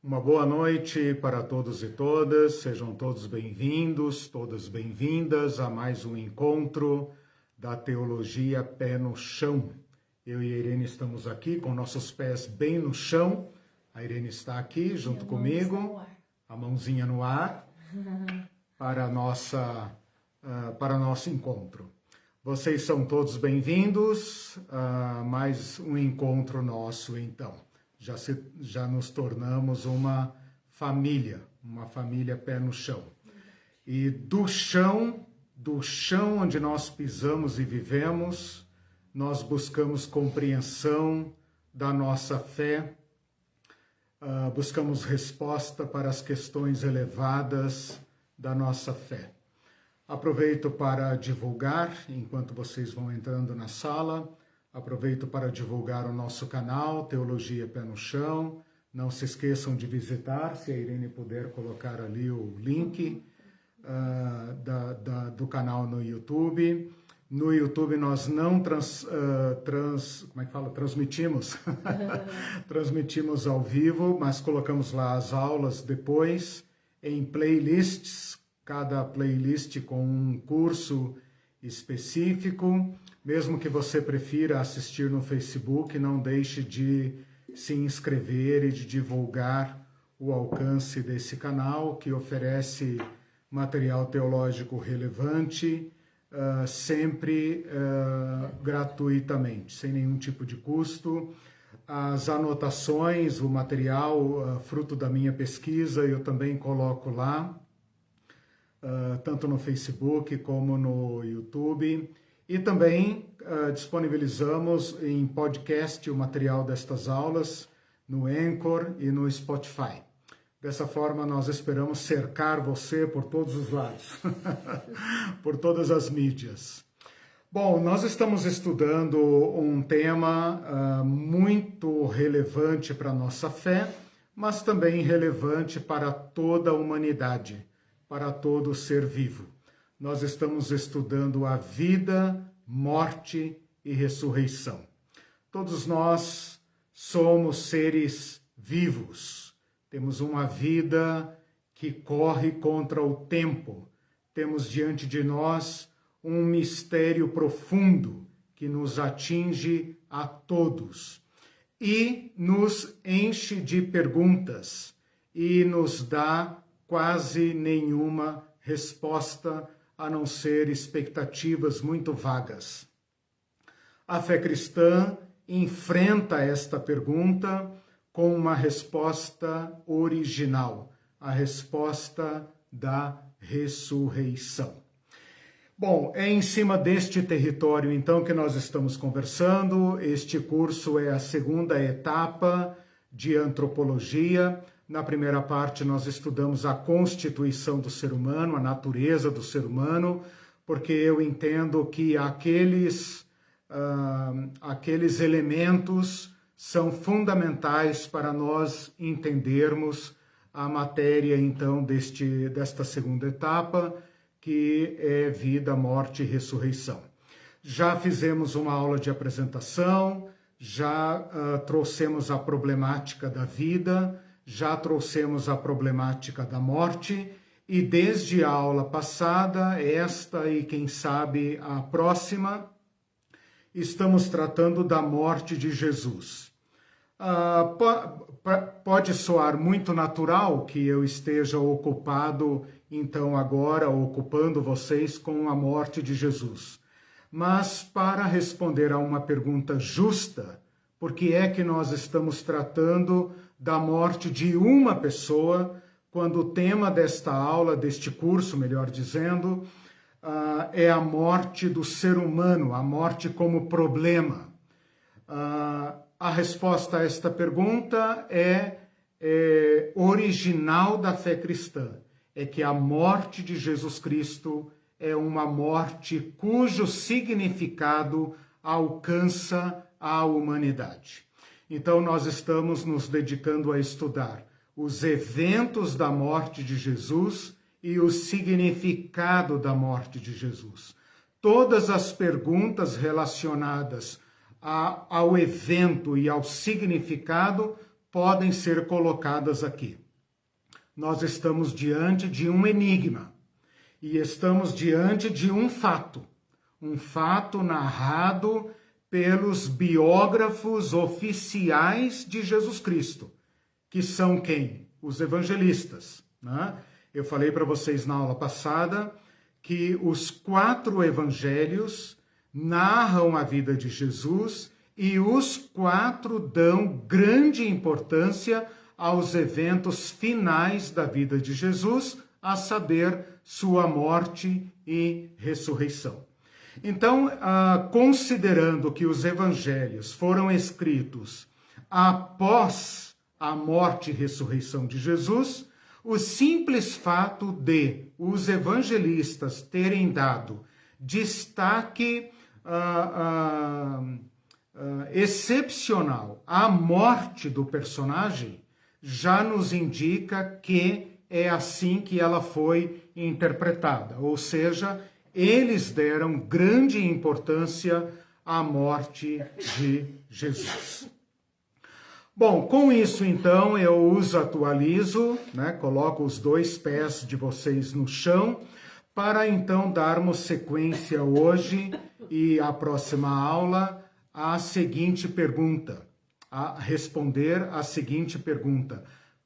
Uma boa noite para todos e todas, sejam todos bem-vindos, todas bem-vindas a mais um encontro da Teologia Pé no Chão. Eu e a Irene estamos aqui com nossos pés bem no chão. A Irene está aqui junto comigo, a mãozinha no ar, para nosso encontro. Vocês são todos bem-vindos a mais um encontro nosso, então. Já nos tornamos uma família pé no chão. E do chão onde nós pisamos e vivemos, nós buscamos compreensão da nossa fé, buscamos resposta para as questões elevadas da nossa fé. Aproveito para divulgar, enquanto vocês vão entrando na sala, aproveito para divulgar o nosso canal, Teologia Pé no Chão. Não se esqueçam de visitar, se a Irene puder colocar ali o link do canal no YouTube. No YouTube nós não transmitimos, transmitimos ao vivo, mas colocamos lá as aulas depois em playlists, cada playlist com um curso específico. Mesmo que você prefira assistir no Facebook, não deixe de se inscrever e de divulgar o alcance desse canal, que oferece material teológico relevante, sempre gratuitamente, sem nenhum tipo de custo. As anotações, o material fruto da minha pesquisa, eu também coloco lá, tanto no Facebook como no YouTube. E também disponibilizamos em podcast o material destas aulas no Anchor e no Spotify. Dessa forma, nós esperamos cercar você por todos os lados, por todas as mídias. Bom, nós estamos estudando um tema muito relevante para a nossa fé, mas também relevante para toda a humanidade, para todo ser vivo. Nós estamos estudando a vida, morte e ressurreição. Todos nós somos seres vivos. Temos uma vida que corre contra o tempo. Temos diante de nós um mistério profundo que nos atinge a todos e nos enche de perguntas e nos dá quase nenhuma resposta, a não ser expectativas muito vagas. A fé cristã enfrenta esta pergunta com uma resposta original, a resposta da ressurreição. Bom, é em cima deste território, então, que nós estamos conversando. Este curso é a segunda etapa de antropologia. Na primeira parte, nós estudamos a constituição do ser humano, a natureza do ser humano, porque eu entendo que aqueles elementos são fundamentais para nós entendermos a matéria, então, desta segunda etapa, que é vida, morte e ressurreição. Já fizemos uma aula de apresentação, já trouxemos a problemática da vida, já trouxemos a problemática da morte e desde a aula passada, esta e quem sabe a próxima, estamos tratando da morte de Jesus. Pode soar muito natural que eu esteja ocupado, então agora, ocupando vocês com a morte de Jesus. Mas para responder a uma pergunta justa, por que é que nós estamos tratando da morte de uma pessoa, quando o tema desta aula, deste curso, melhor dizendo, é a morte do ser humano, a morte como problema. A resposta a esta pergunta é original da fé cristã, é que a morte de Jesus Cristo é uma morte cujo significado alcança a humanidade. Então, nós estamos nos dedicando a estudar os eventos da morte de Jesus e o significado da morte de Jesus. Todas as perguntas relacionadas ao evento e ao significado, podem ser colocadas aqui. Nós estamos diante de um enigma e estamos diante de um fato narrado pelos biógrafos oficiais de Jesus Cristo, que são quem? Os evangelistas, né? Eu falei para vocês na aula passada que os 4 evangelhos narram a vida de Jesus e os 4 dão grande importância aos eventos finais da vida de Jesus, a saber, sua morte e ressurreição. Então, considerando que os evangelhos foram escritos após a morte e ressurreição de Jesus, o simples fato de os evangelistas terem dado destaque excepcional à morte do personagem já nos indica que é assim que ela foi interpretada, ou seja, eles deram grande importância à morte de Jesus. Bom, com isso então eu os atualizo, né? Coloco os 2 pés de vocês no chão para então darmos sequência hoje e a próxima aula à seguinte pergunta, a responder a seguinte pergunta: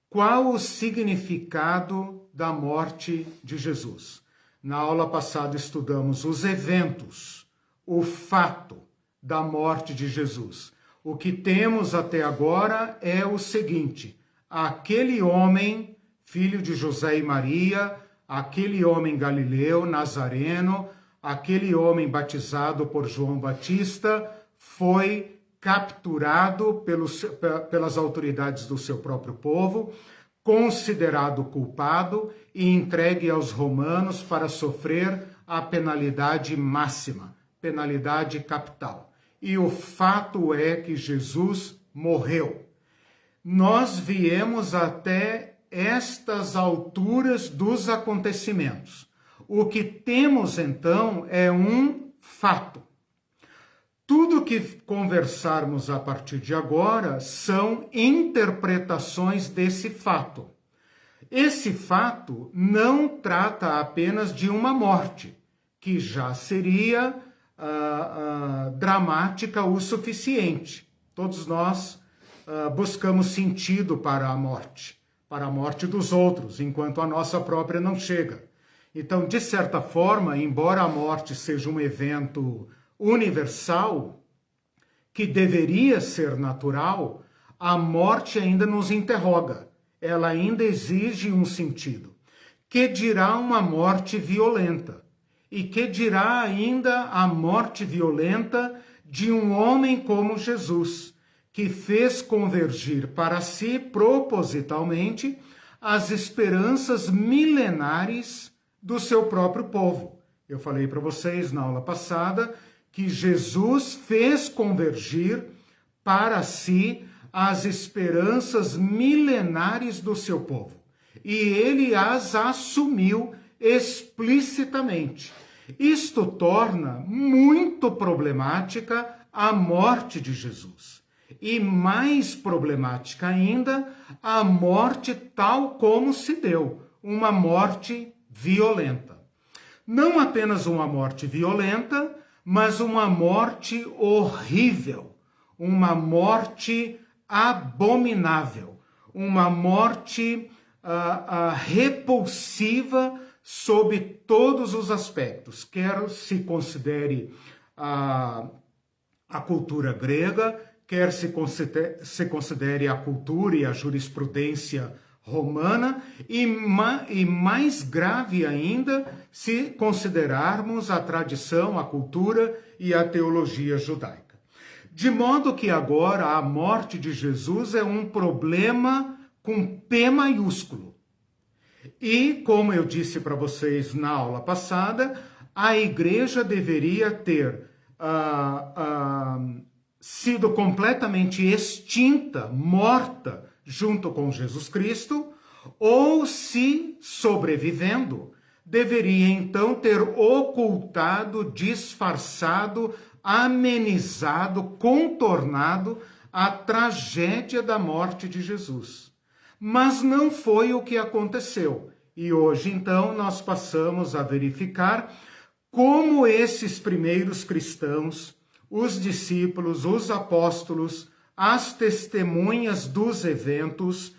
qual o significado da morte de Jesus? Na aula passada estudamos os eventos, o fato da morte de Jesus. O que temos até agora é o seguinte: aquele homem, filho de José e Maria, aquele homem galileu, nazareno, aquele homem batizado por João Batista, foi capturado pelas autoridades do seu próprio povo, considerado culpado e entregue aos romanos para sofrer a penalidade máxima, penalidade capital. E o fato é que Jesus morreu. Nós viemos até estas alturas dos acontecimentos. O que temos então é um fato. Tudo que conversarmos a partir de agora são interpretações desse fato. Esse fato não trata apenas de uma morte, que já seria dramática o suficiente. Todos nós buscamos sentido para a morte dos outros, enquanto a nossa própria não chega. Então, de certa forma, embora a morte seja um evento universal, que deveria ser natural, a morte ainda nos interroga, ela ainda exige um sentido. Que dirá uma morte violenta? E que dirá ainda a morte violenta de um homem como Jesus, que fez convergir para si propositalmente as esperanças milenares do seu próprio povo. Eu falei para vocês na aula passada que Jesus fez convergir para si as esperanças milenares do seu povo. E ele as assumiu explicitamente. Isto torna muito problemática a morte de Jesus. E mais problemática ainda, a morte tal como se deu, uma morte violenta. Não apenas uma morte violenta, mas uma morte horrível, uma morte abominável, uma morte repulsiva sob todos os aspectos, quer se considere a cultura grega, quer se considere a cultura e a jurisprudência romana, e mais grave ainda, se considerarmos a tradição, a cultura e a teologia judaica. De modo que agora a morte de Jesus é um problema com P maiúsculo. E, como eu disse para vocês na aula passada, a igreja deveria ter sido completamente extinta, morta, junto com Jesus Cristo, ou, se sobrevivendo, deveria então ter ocultado, disfarçado, amenizado, contornado a tragédia da morte de Jesus. Mas não foi o que aconteceu. E hoje, então, nós passamos a verificar como esses primeiros cristãos, os discípulos, os apóstolos, as testemunhas dos eventos,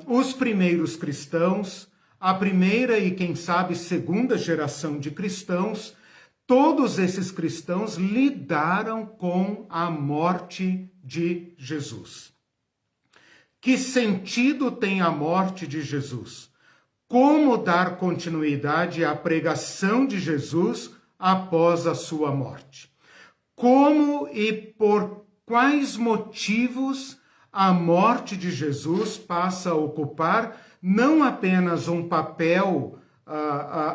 os primeiros cristãos, a primeira e, quem sabe, segunda geração de cristãos, todos esses cristãos lidaram com a morte de Jesus. Que sentido tem a morte de Jesus? Como dar continuidade à pregação de Jesus após a sua morte? Como e por quais motivos a morte de Jesus passa a ocupar não apenas um papel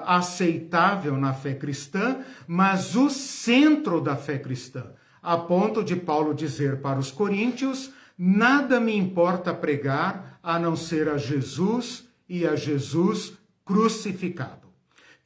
aceitável na fé cristã, mas o centro da fé cristã, a ponto de Paulo dizer para os coríntios: nada me importa pregar a não ser a Jesus e a Jesus crucificado.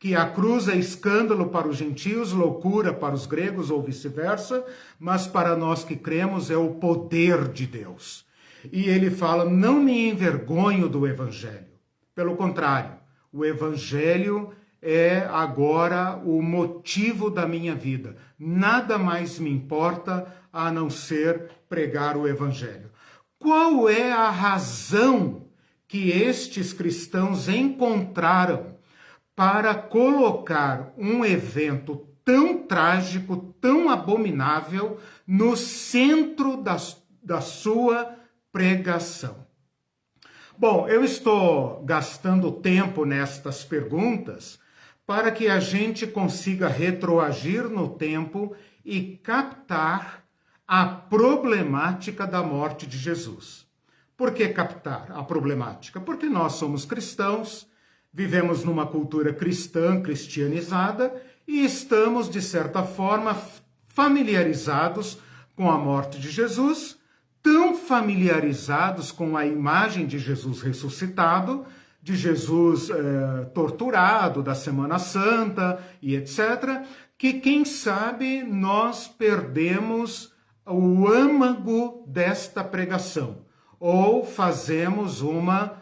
Que a cruz é escândalo para os gentios, loucura para os gregos ou vice-versa, mas para nós que cremos é o poder de Deus. E ele fala: não me envergonho do evangelho. Pelo contrário, o evangelho é agora o motivo da minha vida. Nada mais me importa a não ser pregar o evangelho. Qual é a razão que estes cristãos encontraram para colocar um evento tão trágico, tão abominável, no centro da sua pregação? Bom, eu estou gastando tempo nestas perguntas para que a gente consiga retroagir no tempo e captar a problemática da morte de Jesus. Por que captar a problemática? Porque nós somos cristãos, vivemos numa cultura cristã, cristianizada, e estamos, de certa forma, familiarizados com a morte de Jesus, tão familiarizados com a imagem de Jesus ressuscitado, de Jesus torturado, da Semana Santa e etc., que, quem sabe, nós perdemos o âmago desta pregação, ou fazemos uma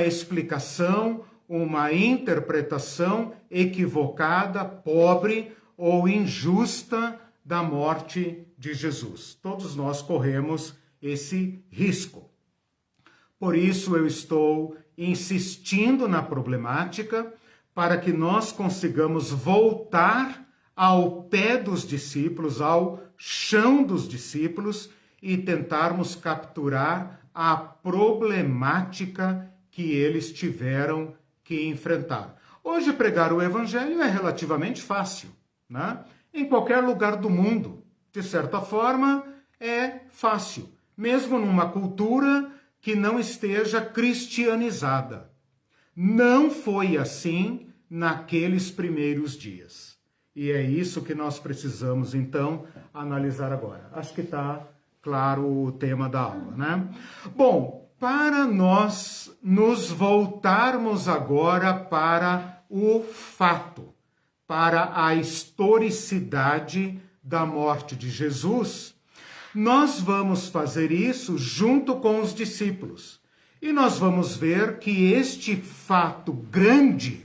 explicação, uma interpretação equivocada, pobre ou injusta da morte de Jesus. Todos nós corremos esse risco. Por isso eu estou insistindo na problemática para que nós consigamos voltar ao pé dos discípulos, ao chão dos discípulos e tentarmos capturar a problemática que eles tiveram que enfrentar. Hoje pregar o evangelho é relativamente fácil, né? Em qualquer lugar do mundo, de certa forma, é fácil, mesmo numa cultura que não esteja cristianizada. Não foi assim naqueles primeiros dias. E é isso que nós precisamos, então, analisar agora. Acho que está claro o tema da aula, né? Bom, para nós nos voltarmos agora para o fato, para a historicidade da morte de Jesus, nós vamos fazer isso junto com os discípulos. E nós vamos ver que este fato grande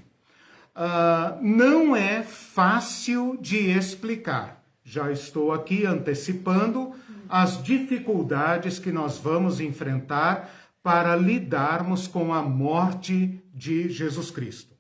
não é fácil de explicar. Já estou aqui antecipando as dificuldades que nós vamos enfrentar para lidarmos com a morte de Jesus Cristo.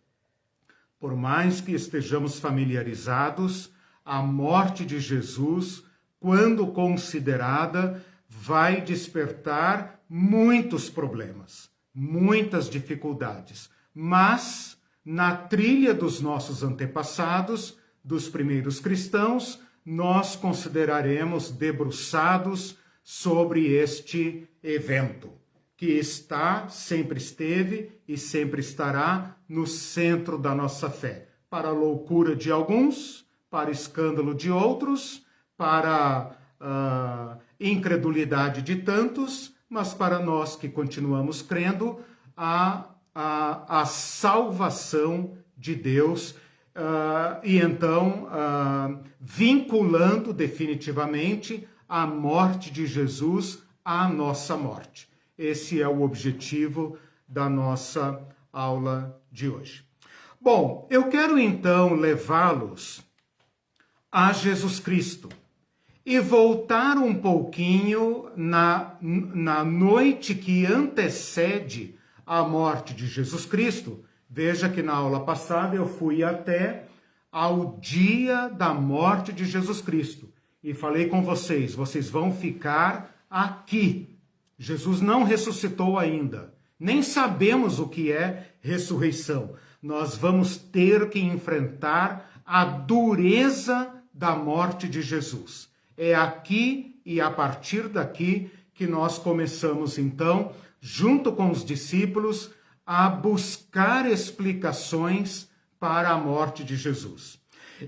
Por mais que estejamos familiarizados, a morte de Jesus, quando considerada, vai despertar muitos problemas, muitas dificuldades. Mas, na trilha dos nossos antepassados, dos primeiros cristãos, nós consideraremos debruçados sobre este evento, que está, sempre esteve e sempre estará no centro da nossa fé. Para a loucura de alguns, para escândalo de outros, para a incredulidade de tantos, mas para nós que continuamos crendo, a salvação de Deus, e então vinculando definitivamente a morte de Jesus à nossa morte. Esse é o objetivo da nossa aula de hoje. Bom, eu quero então levá-los a Jesus Cristo e voltar um pouquinho na noite que antecede a morte de Jesus Cristo. Veja que na aula passada eu fui até ao dia da morte de Jesus Cristo e falei com vocês, vocês vão ficar aqui. Jesus não ressuscitou ainda, nem sabemos o que é ressurreição. Nós vamos ter que enfrentar a dureza da morte de Jesus. É aqui e a partir daqui que nós começamos então, junto com os discípulos, a buscar explicações para a morte de Jesus.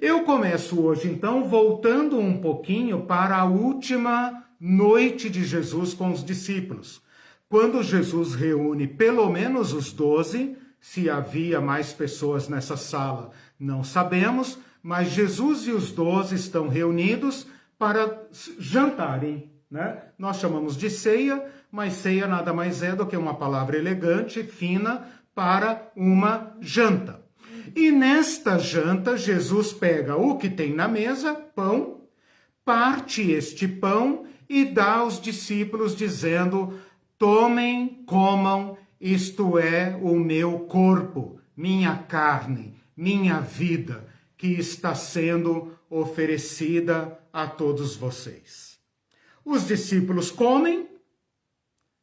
Eu começo hoje, então, voltando um pouquinho para a última noite de Jesus com os discípulos, quando Jesus reúne pelo menos os 12, se havia mais pessoas nessa sala, não sabemos, mas Jesus e os 12 estão reunidos para jantarem, né? Nós chamamos de ceia, mas ceia nada mais é do que uma palavra elegante, fina, para uma janta. E nesta janta, Jesus pega o que tem na mesa, pão, parte este pão e dá aos discípulos dizendo, tomem, comam, isto é o meu corpo, minha carne, minha vida, que está sendo oferecida a todos vocês. Os discípulos comem,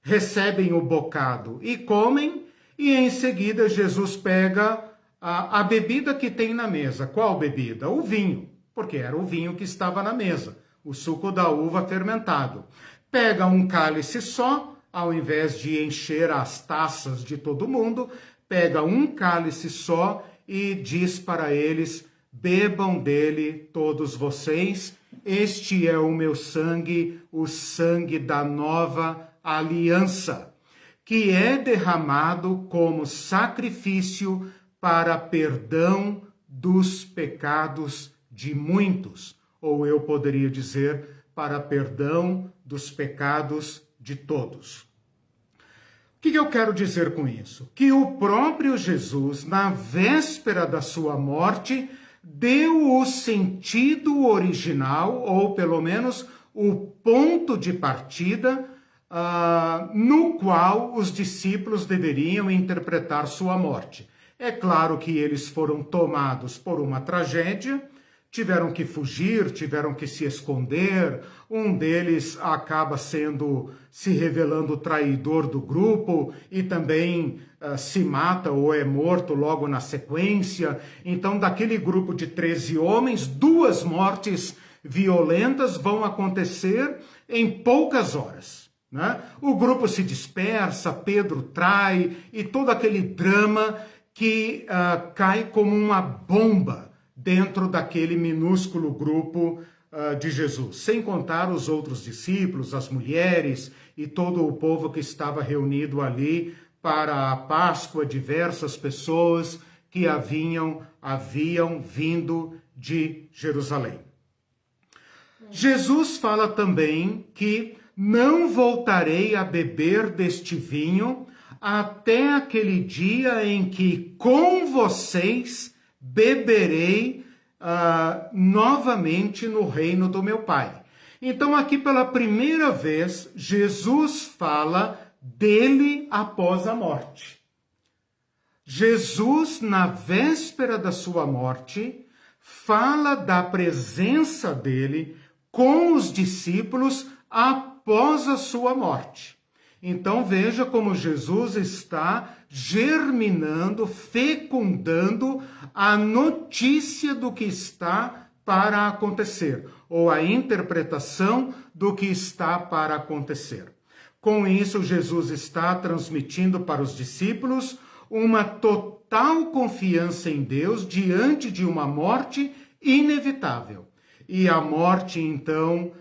recebem o bocado e comem, e em seguida Jesus pega a bebida que tem na mesa. Qual bebida? O vinho, porque era o vinho que estava na mesa, o suco da uva fermentado. Pega um cálice só, ao invés de encher as taças de todo mundo, pega um cálice só e diz para eles, bebam dele todos vocês, este é o meu sangue, o sangue da nova aliança, que é derramado como sacrifício para perdão dos pecados de muitos, ou eu poderia dizer, para perdão dos pecados de todos. O que eu quero dizer com isso? Que o próprio Jesus, na véspera da sua morte, deu o sentido original, ou pelo menos o ponto de partida, no qual os discípulos deveriam interpretar sua morte. É claro que eles foram tomados por uma tragédia, tiveram que fugir, tiveram que se esconder, um deles acaba se revelando traidor do grupo e também se mata ou é morto logo na sequência. Então, daquele grupo de 13 homens, 2 mortes violentas vão acontecer em poucas horas, né? O grupo se dispersa, Pedro trai e todo aquele drama que cai como uma bomba dentro daquele minúsculo grupo de Jesus, sem contar os outros discípulos, as mulheres e todo o povo que estava reunido ali para a Páscoa, diversas pessoas que haviam vindo de Jerusalém. Jesus fala também que não voltarei a beber deste vinho até aquele dia em que com vocês beberei novamente no reino do meu Pai. Então aqui pela primeira vez, Jesus fala dele após a morte. Jesus, na véspera da sua morte, fala da presença dele com os discípulos após a sua morte. Então veja como Jesus está germinando, fecundando a notícia do que está para acontecer, ou a interpretação do que está para acontecer. Com isso, Jesus está transmitindo para os discípulos uma total confiança em Deus diante de uma morte inevitável. E a morte, então,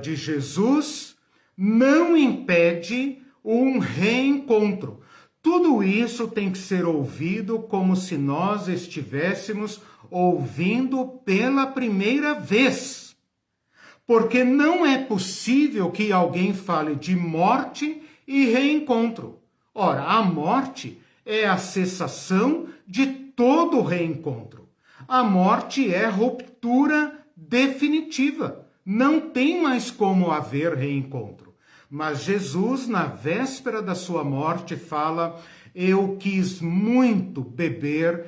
de Jesus não impede um reencontro. Tudo isso tem que ser ouvido como se nós estivéssemos ouvindo pela primeira vez. porque não é possível que alguém fale de morte e reencontro. Ora, a morte é a cessação de todo reencontro. A morte é ruptura definitiva. Não tem mais como haver reencontro. Mas Jesus, na véspera da sua morte, fala: eu quis muito beber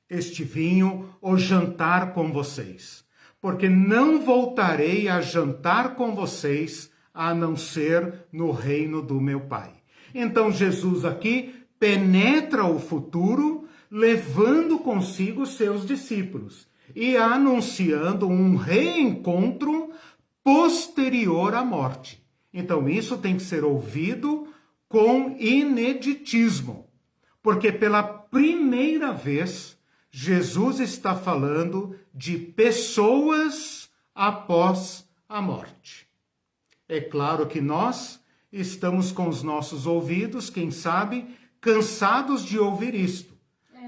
este vinho ou jantar com vocês, porque não voltarei a jantar com vocês a não ser no reino do meu Pai. Então Jesus aqui penetra o futuro, levando consigo seus discípulos e anunciando um reencontro posterior à morte. Então isso tem que ser ouvido com ineditismo, porque pela primeira vez Jesus está falando de pessoas após a morte. É claro que nós estamos com os nossos ouvidos, quem sabe, cansados de ouvir isto.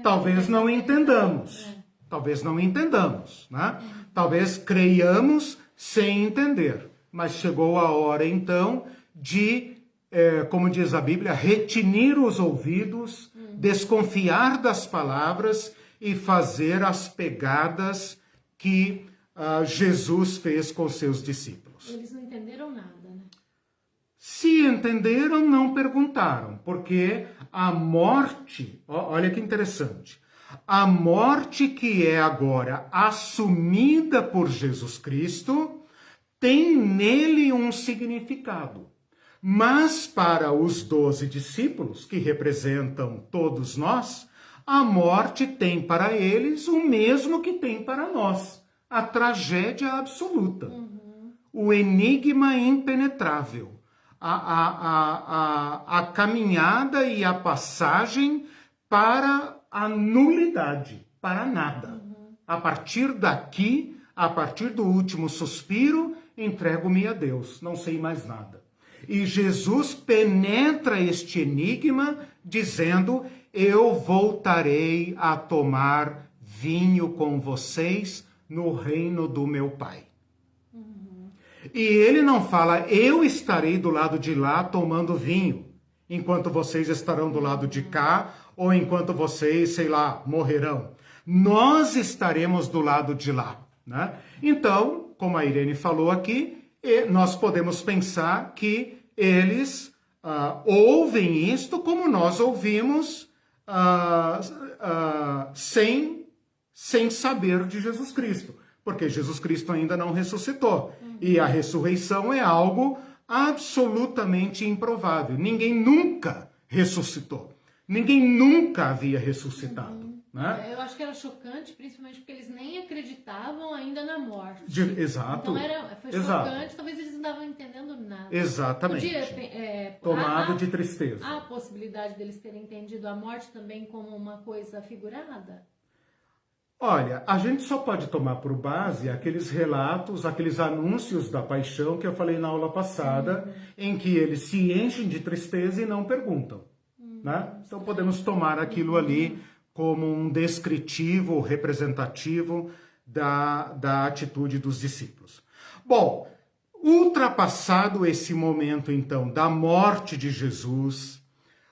Talvez não entendamos. Talvez não entendamos, né? Talvez creiamos sem entender. Mas chegou a hora, então, de, como diz a Bíblia, retinir os ouvidos, desconfiar das palavras e fazer as pegadas que Jesus fez com seus discípulos. Eles não entenderam nada, né? Se entenderam, não perguntaram, porque a morte, olha que interessante, a morte que é agora assumida por Jesus Cristo tem nele um significado. Mas para os 12 discípulos, que representam todos nós, a morte tem para eles o mesmo que tem para nós, a tragédia absoluta, o enigma impenetrável, a caminhada e a passagem para a nulidade, para nada. A partir daqui, a partir do último suspiro, entrego-me a Deus, não sei mais nada. E Jesus penetra este enigma dizendo: eu voltarei a tomar vinho com vocês no reino do meu Pai. E ele não fala: eu estarei do lado de lá tomando vinho, enquanto vocês estarão do lado de cá, ou enquanto vocês, sei lá, morrerão. Nós estaremos do lado de lá, né? Então, como a Irene falou aqui, nós podemos pensar que eles ouvem isto como nós ouvimos, sem saber de Jesus Cristo, porque Jesus Cristo ainda não ressuscitou. E a ressurreição é algo absolutamente improvável. Ninguém nunca ressuscitou. Ninguém nunca havia ressuscitado. Né? Eu acho que era chocante, principalmente porque eles nem acreditavam ainda na morte. Exato. Então foi chocante, talvez eles não estavam entendendo nada. Exatamente. Tomado de tristeza. Há a possibilidade deles terem entendido a morte também como uma coisa figurada? Olha, a gente só pode tomar por base aqueles relatos, aqueles anúncios da paixão que eu falei na aula passada, em que eles se enchem de tristeza e não perguntam. Né? Então podemos tomar aquilo ali como um descritivo, representativo da atitude dos discípulos. Bom, ultrapassado esse momento, então, da morte de Jesus,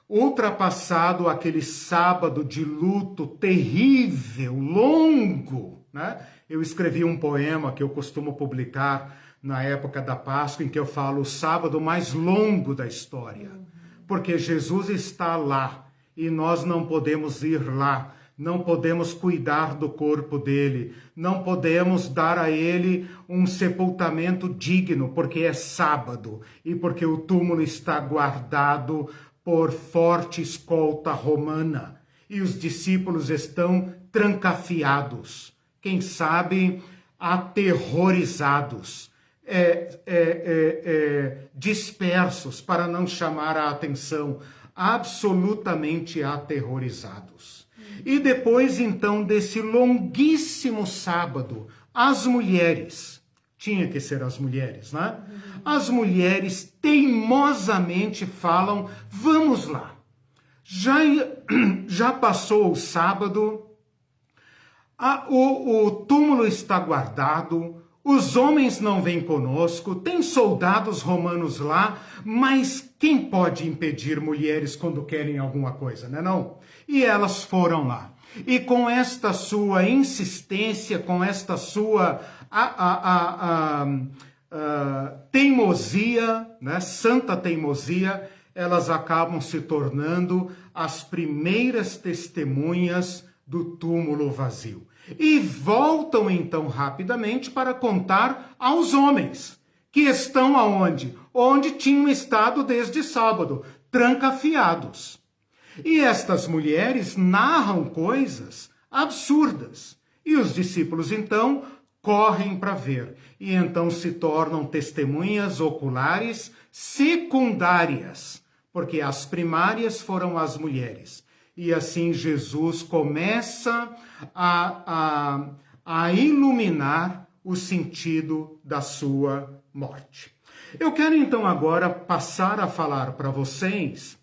ultrapassado aquele sábado de luto terrível, longo, né? Eu escrevi um poema que eu costumo publicar na época da Páscoa, em que eu falo o sábado mais longo da história, porque Jesus está lá e nós não podemos ir lá, não podemos cuidar do corpo dele, não podemos dar a ele um sepultamento digno, porque é sábado e porque o túmulo está guardado por forte escolta romana e os discípulos estão trancafiados, quem sabe aterrorizados, dispersos, para não chamar a atenção, absolutamente aterrorizados. E depois, então, desse longuíssimo sábado, as mulheres, tinha que ser as mulheres, né? As mulheres teimosamente falam: vamos lá, já passou o sábado, o túmulo está guardado, os homens não vêm conosco, tem soldados romanos lá, mas quem pode impedir mulheres quando querem alguma coisa, né não? E elas foram lá. E com esta sua insistência, com esta sua teimosia, né, santa teimosia, elas acabam se tornando as primeiras testemunhas do túmulo vazio. E voltam então rapidamente para contar aos homens, que estão aonde? Onde tinham estado desde sábado, trancafiados. E estas mulheres narram coisas absurdas. E os discípulos então correm para ver. E então se tornam testemunhas oculares secundárias, porque as primárias foram as mulheres. E assim Jesus começa a iluminar o sentido da sua morte. Eu quero então agora passar a falar para vocês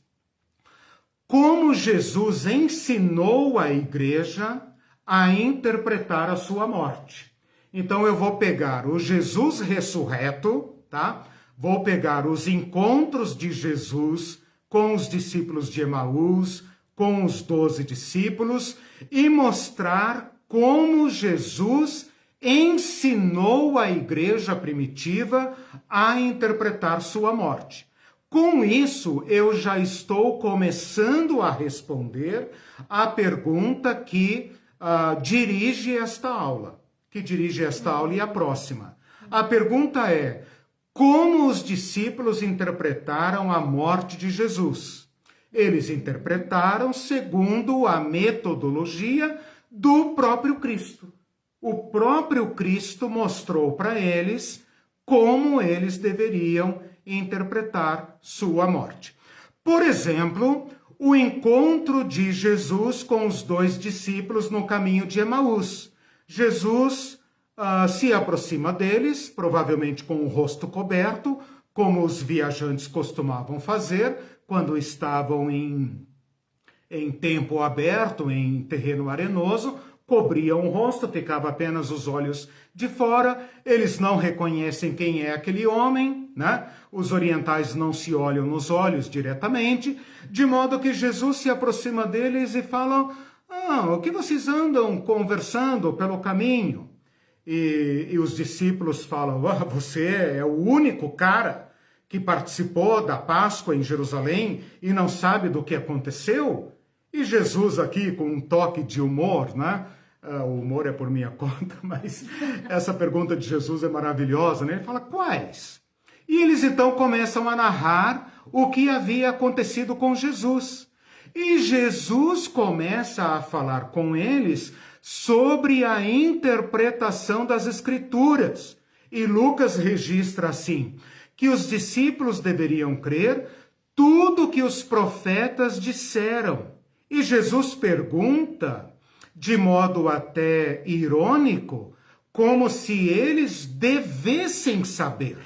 como Jesus ensinou a igreja a interpretar a sua morte. Então eu vou pegar o Jesus ressurreto, tá? Vou pegar os encontros de Jesus com os discípulos de Emaús, com os 12 discípulos, e mostrar como Jesus ensinou a igreja primitiva a interpretar sua morte. Com isso, eu já estou começando a responder a pergunta que dirige esta aula, e a próxima. A pergunta é: como os discípulos interpretaram a morte de Jesus? Eles interpretaram segundo a metodologia do próprio Cristo. O próprio Cristo mostrou para eles como eles deveriam interpretar sua morte. Por exemplo, o encontro de Jesus com os 2 discípulos no caminho de Emaús. Jesus se aproxima deles, provavelmente com o rosto coberto, como os viajantes costumavam fazer quando estavam em tempo aberto, em terreno arenoso, cobriam o rosto, ficava apenas os olhos de fora, eles não reconhecem quem é aquele homem, né? Os orientais não se olham nos olhos diretamente, de modo que Jesus se aproxima deles e fala: o que vocês andam conversando pelo caminho? E os discípulos falam: você é o único cara que participou da Páscoa em Jerusalém e não sabe do que aconteceu? E Jesus aqui, com um toque de humor, né? O humor é por minha conta, mas essa pergunta de Jesus é maravilhosa, né? Ele fala: quais? E eles então começam a narrar o que havia acontecido com Jesus. E Jesus começa a falar com eles sobre a interpretação das Escrituras. E Lucas registra assim, que os discípulos deveriam crer tudo que os profetas disseram. E Jesus pergunta, de modo até irônico, como se eles devessem saber,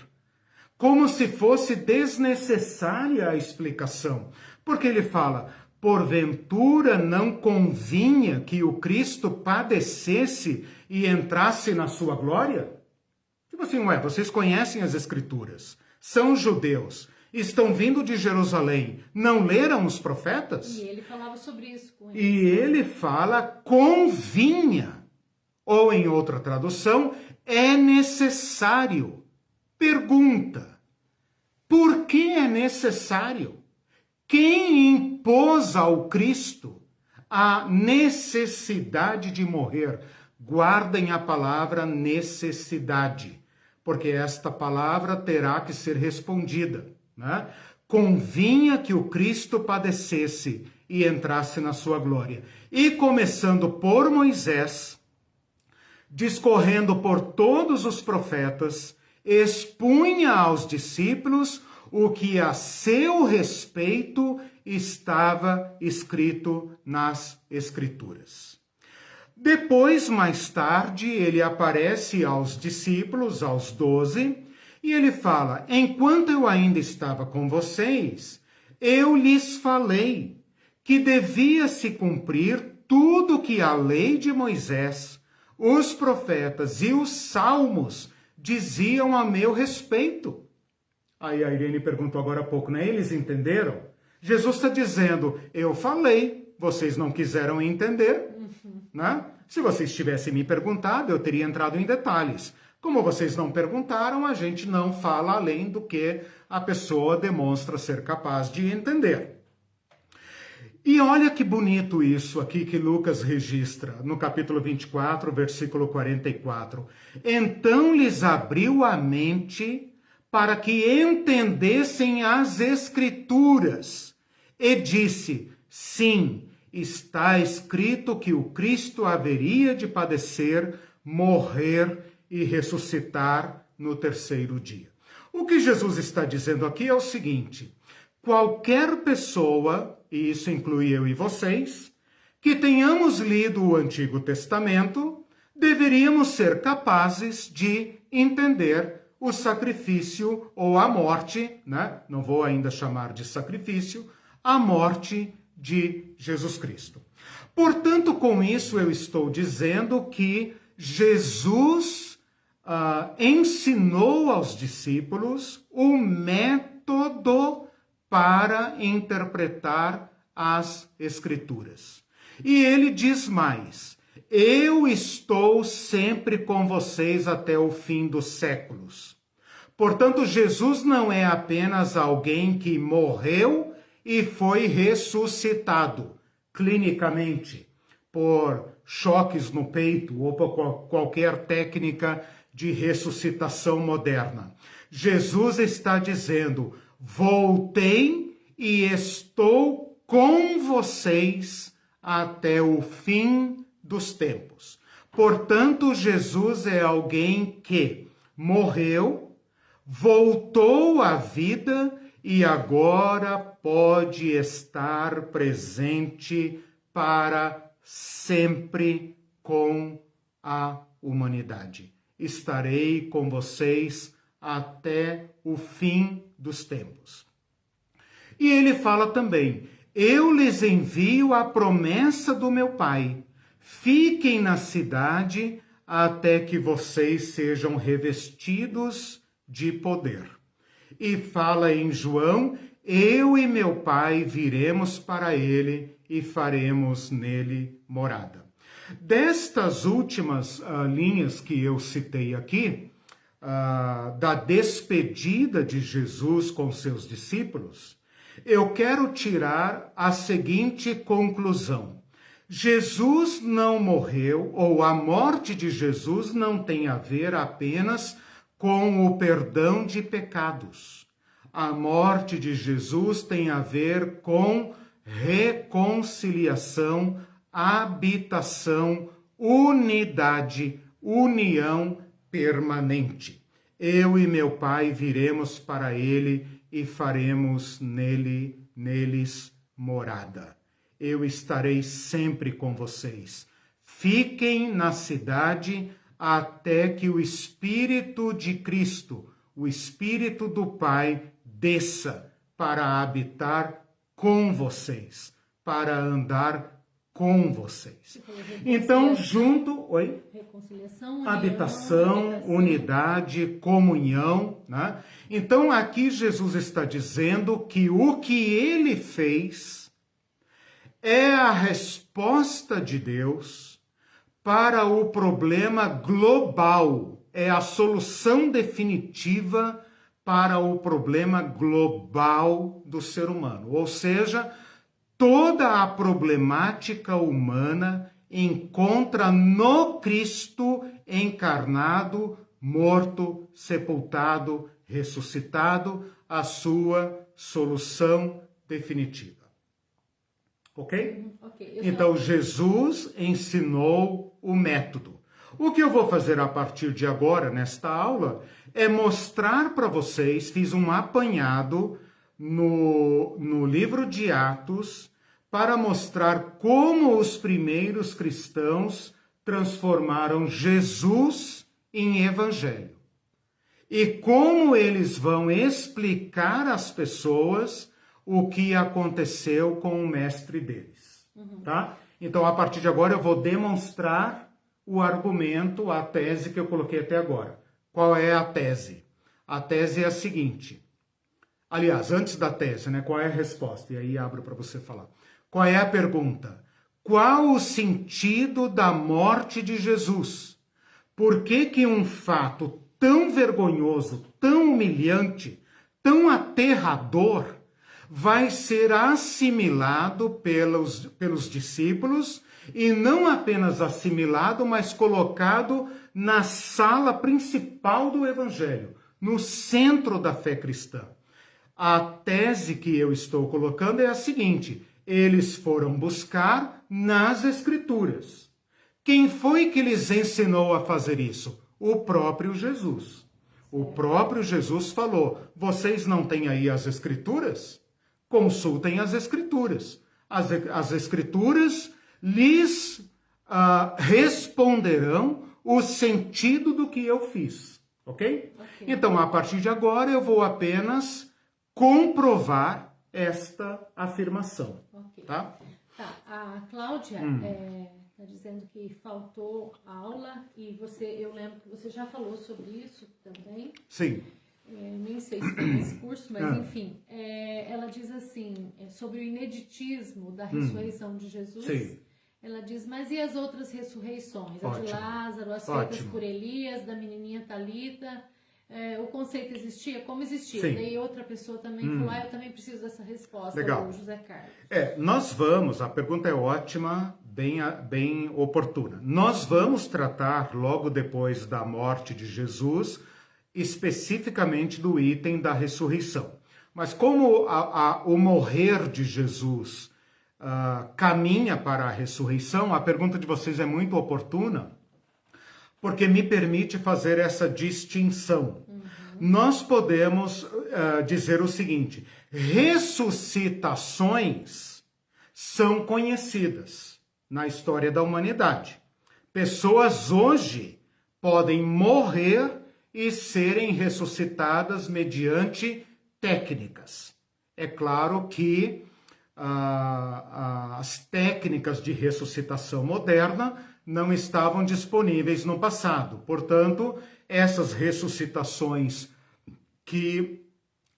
como se fosse desnecessária a explicação. Porque ele fala: porventura não convinha que o Cristo padecesse e entrasse na sua glória? Tipo assim, vocês conhecem as Escrituras, são judeus, estão vindo de Jerusalém, não leram os profetas? E ele falava sobre isso com eles. E ele fala: convinha, ou em outra tradução, é necessário. Pergunta: por que é necessário? Quem impôs ao Cristo a necessidade de morrer? Guardem a palavra necessidade, porque esta palavra terá que ser respondida, né? Convinha que o Cristo padecesse e entrasse na sua glória. E começando por Moisés, discorrendo por todos os profetas, expunha aos discípulos o que a seu respeito estava escrito nas Escrituras. Depois, mais tarde, ele aparece aos discípulos, aos 12, e ele fala: enquanto eu ainda estava com vocês, eu lhes falei que devia se cumprir tudo que a lei de Moisés, os profetas e os salmos diziam a meu respeito. Aí a Irene perguntou agora há pouco, né? Eles entenderam? Jesus está dizendo, eu falei, vocês não quiseram entender, né? Se vocês tivessem me perguntado, eu teria entrado em detalhes. Como vocês não perguntaram, a gente não fala além do que a pessoa demonstra ser capaz de entender. E olha que bonito isso aqui que Lucas registra, no capítulo 24, versículo 44. Então lhes abriu a mente para que entendessem as Escrituras, e disse, sim, está escrito que o Cristo haveria de padecer, morrer e ressuscitar no terceiro dia. O que Jesus está dizendo aqui é o seguinte, qualquer pessoa, e isso inclui eu e vocês, que tenhamos lido o Antigo Testamento, deveríamos ser capazes de entender o sacrifício ou a morte, né? Não vou ainda chamar de sacrifício, a morte de Jesus Cristo. Portanto, com isso eu estou dizendo que Jesus ensinou aos discípulos o método para interpretar as Escrituras. E ele diz mais, eu estou sempre com vocês até o fim dos séculos. Portanto, Jesus não é apenas alguém que morreu e foi ressuscitado clinicamente por choques no peito ou por qualquer técnica de ressuscitação moderna. Jesus está dizendo, voltei e estou com vocês até o fim dos tempos. Portanto, Jesus é alguém que morreu, voltou à vida e agora pode estar presente para sempre com a humanidade. Estarei com vocês até o fim dos tempos. E ele fala também, eu lhes envio a promessa do meu Pai. Fiquem na cidade até que vocês sejam revestidos de poder. E fala em João, eu e meu Pai viremos para ele e faremos nele morada. Destas últimas linhas que eu citei aqui, da despedida de Jesus com seus discípulos, eu quero tirar a seguinte conclusão. Jesus não morreu, ou a morte de Jesus não tem a ver apenas com o perdão de pecados. A morte de Jesus tem a ver com reconciliação, habitação, unidade, união permanente. Eu e meu Pai viremos para ele e faremos neles morada. Eu estarei sempre com vocês. Fiquem na cidade até que o Espírito de Cristo, o Espírito do Pai, desça para habitar com vocês, para andar com vocês. Então, junto, reconciliação, habitação, unidade, comunhão, né? Então, aqui Jesus está dizendo que o que ele fez é a resposta de Deus para o problema global, é a solução definitiva para o problema global do ser humano. Ou seja, toda a problemática humana encontra no Cristo encarnado, morto, sepultado, ressuscitado, a sua solução definitiva. Ok? Então, Jesus ensinou o método. O que eu vou fazer a partir de agora, nesta aula, é mostrar para vocês, fiz um apanhado no livro de Atos, para mostrar como os primeiros cristãos transformaram Jesus em evangelho. E como eles vão explicar às pessoas o que aconteceu com o mestre deles. Tá? Então, a partir de agora, eu vou demonstrar o argumento, a tese que eu coloquei até agora. qual é a tese? A tese é a seguinte. Aliás, antes da tese, né? Qual é a resposta? E aí abro para você falar. Qual é a pergunta? Qual o sentido da morte de Jesus? Por que que um fato tão vergonhoso, tão humilhante, tão aterrador, vai ser assimilado pelos discípulos e não apenas assimilado, mas colocado na sala principal do Evangelho, no centro da fé cristã? A tese que eu estou colocando é a seguinte: eles foram buscar nas Escrituras. Quem foi que lhes ensinou a fazer isso? O próprio Jesus. O próprio Jesus falou: vocês não têm aí as Escrituras? Consultem as Escrituras. As Escrituras lhes responderão o sentido do que eu fiz. Ok? Então, a partir de agora, eu vou apenas comprovar esta afirmação. Tá? Tá, a Cláudia está dizendo que faltou aula e eu lembro que você já falou sobre isso também. Sim. Nem sei se foi nesse curso, mas enfim. Ela diz assim, sobre o ineditismo da ressurreição de Jesus. Sim. Ela diz, mas e as outras ressurreições? Ótimo. A de Lázaro, as feitas por Elias, da menininha Talita. O conceito existia? Como existia? Sim. Daí outra pessoa também falou, eu também preciso dessa resposta. Legal. O José Carlos. Nós vamos, a pergunta é ótima, bem oportuna. Nós vamos tratar, logo depois da morte de Jesus, especificamente do item da ressurreição. Mas como o morrer de Jesus caminha para a ressurreição, a pergunta de vocês é muito oportuna, porque me permite fazer essa distinção. Nós podemos dizer o seguinte: ressuscitações são conhecidas na história da humanidade. Pessoas hoje podem morrer e serem ressuscitadas mediante técnicas. É claro que as técnicas de ressuscitação moderna não estavam disponíveis no passado. Portanto, essas ressuscitações que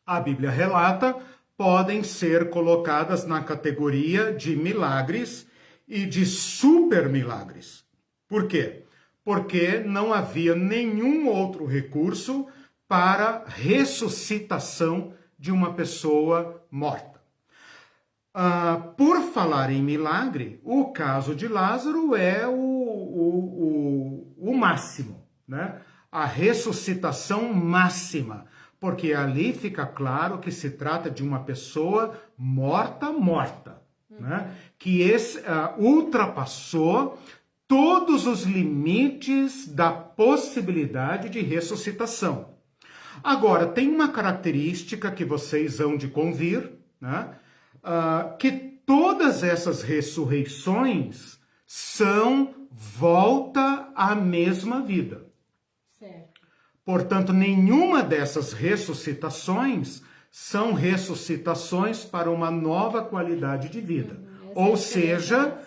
a Bíblia relata podem ser colocadas na categoria de milagres e de super milagres. Por quê? Porque não havia nenhum outro recurso para ressuscitação de uma pessoa morta. Por falar em milagre, o caso de Lázaro é o máximo, né? A ressuscitação máxima, porque ali fica claro que se trata de uma pessoa morta, né? Que ultrapassou todos os limites da possibilidade de ressuscitação. Agora, tem uma característica que vocês hão de convir, né? Que todas essas ressurreições são volta à mesma vida. Certo. Portanto, nenhuma dessas ressuscitações são ressuscitações para uma nova qualidade de vida. Ou seja,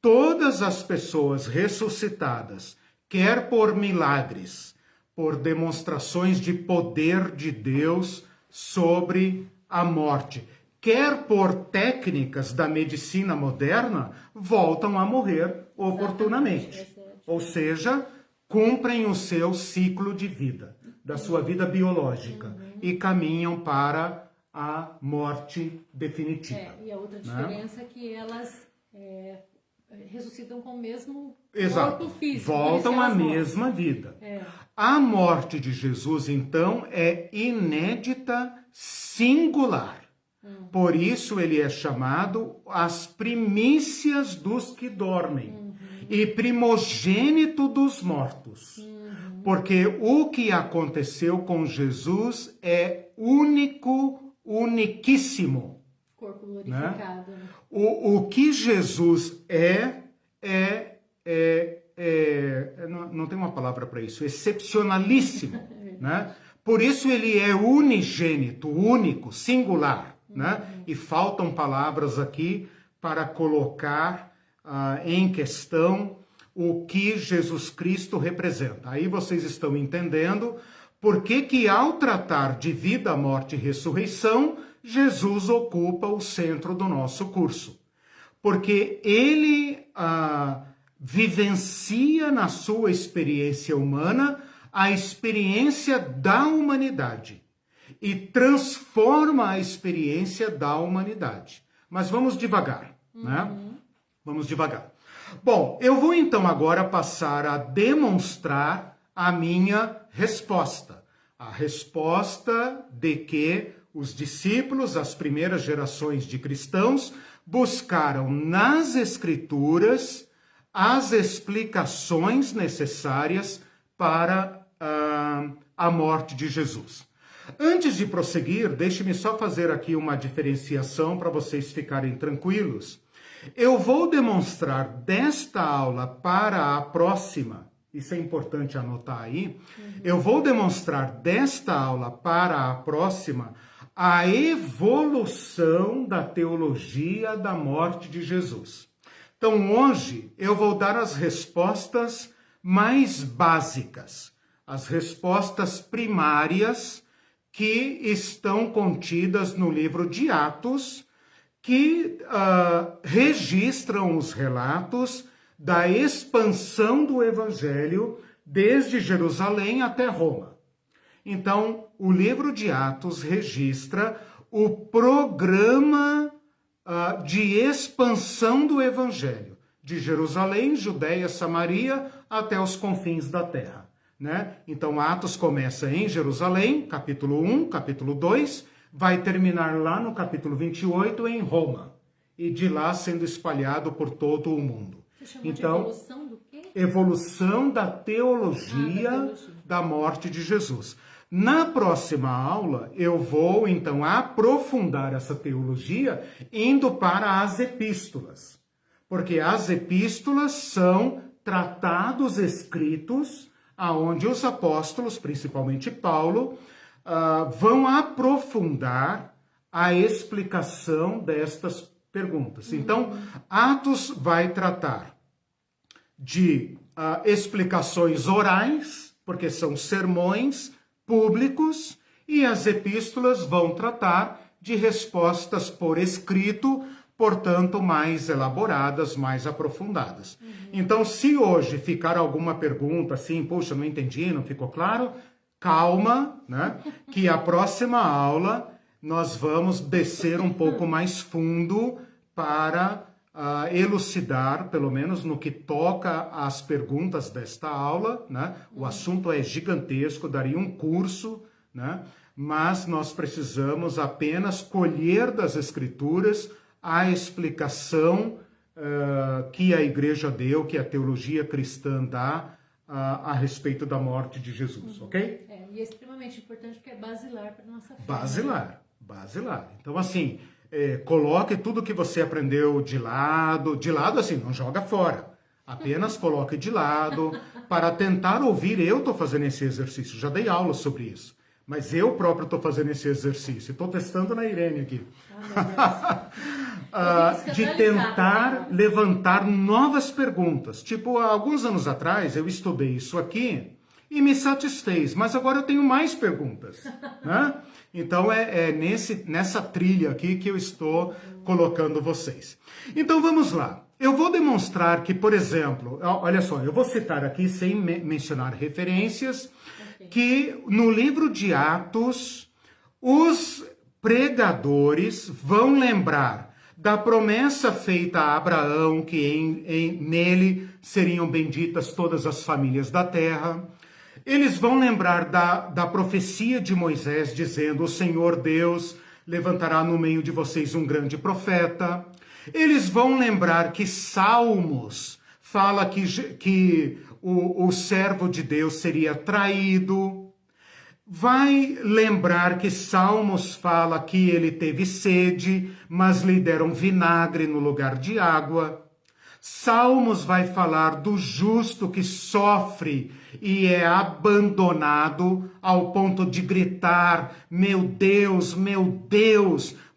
todas as pessoas ressuscitadas, quer por milagres, por demonstrações de poder de Deus sobre a morte, quer por técnicas da medicina moderna, voltam a morrer oportunamente. Ou seja, cumprem o seu ciclo de vida, da sua vida biológica, e caminham para a morte definitiva. E a outra diferença é que elas ressuscitam com o mesmo Exato. corpo físico. Voltam à mesma vida. A morte de Jesus, então, é inédita, singular. Por isso ele é chamado as primícias dos que dormem e primogênito dos mortos. Porque o que aconteceu com Jesus é único, uniquíssimo. Corpo glorificado. Né? O que Jesus não tem uma palavra para isso, excepcionalíssimo. Né? Por isso ele é unigênito, único, singular. Né? E faltam palavras aqui para colocar em questão o que Jesus Cristo representa. Aí vocês estão entendendo por que ao tratar de vida, morte e ressurreição, Jesus ocupa o centro do nosso curso. Porque ele vivencia na sua experiência humana a experiência da humanidade e transforma a experiência da humanidade. Mas vamos devagar, né? Vamos devagar. Bom, eu vou então agora passar a demonstrar a minha resposta. A resposta de que os discípulos, as primeiras gerações de cristãos, buscaram nas Escrituras as explicações necessárias para a morte de Jesus. Antes de prosseguir, deixe-me só fazer aqui uma diferenciação para vocês ficarem tranquilos. Eu vou demonstrar desta aula para a próxima, isso é importante anotar aí, eu vou demonstrar desta aula para a próxima a evolução da teologia da morte de Jesus. Então, hoje, eu vou dar as respostas mais básicas, as respostas primárias que estão contidas no livro de Atos, que registram os relatos da expansão do Evangelho desde Jerusalém até Roma. Então, o livro de Atos registra o programa de expansão do Evangelho, de Jerusalém, Judéia, Samaria, até os confins da terra, né? Então, Atos começa em Jerusalém, capítulo 1, capítulo 2, vai terminar lá no capítulo 28 em Roma, e de lá sendo espalhado por todo o mundo. Você chamou de evolução do quê? Evolução da teologia da morte de Jesus. Na próxima aula, eu vou, então, aprofundar essa teologia indo para as epístolas. Porque as epístolas são tratados escritos aonde os apóstolos, principalmente Paulo, vão aprofundar a explicação destas perguntas. Então, Atos vai tratar de explicações orais, porque são sermões públicos, e as epístolas vão tratar de respostas por escrito, portanto, mais elaboradas, mais aprofundadas. Então, se hoje ficar alguma pergunta assim, poxa, não entendi, não ficou claro, calma, né? Que a próxima aula nós vamos descer um pouco mais fundo para elucidar, pelo menos no que toca às perguntas desta aula, né? O assunto é gigantesco, daria um curso, né? Mas nós precisamos apenas colher das Escrituras a explicação que a Igreja deu, que a teologia cristã dá a respeito da morte de Jesus, ok? E é extremamente importante porque é basilar para a nossa fé. Basilar. Então, assim, coloque tudo que você aprendeu de lado assim, não joga fora. Apenas coloque de lado para tentar ouvir. Eu estou fazendo esse exercício, já dei aula sobre isso. Mas eu próprio estou fazendo esse exercício. Estou testando na Irene aqui. De tentar levantar novas perguntas. Tipo, há alguns anos atrás eu estudei isso aqui e me satisfez, mas agora eu tenho mais perguntas, né? Então nessa trilha aqui que eu estou colocando vocês. Então vamos lá. Eu vou demonstrar que, por exemplo, olha só, eu vou citar aqui sem mencionar referências, que no livro de Atos, os pregadores vão lembrar da promessa feita a Abraão, que nele seriam benditas todas as famílias da terra. Eles vão lembrar da profecia de Moisés, dizendo: o Senhor Deus levantará no meio de vocês um grande profeta. Eles vão lembrar que Salmos fala que o servo de Deus seria traído. Vai lembrar que Salmos fala que ele teve sede, mas lhe deram vinagre no lugar de água. Salmos vai falar do justo que sofre e é abandonado ao ponto de gritar: meu Deus,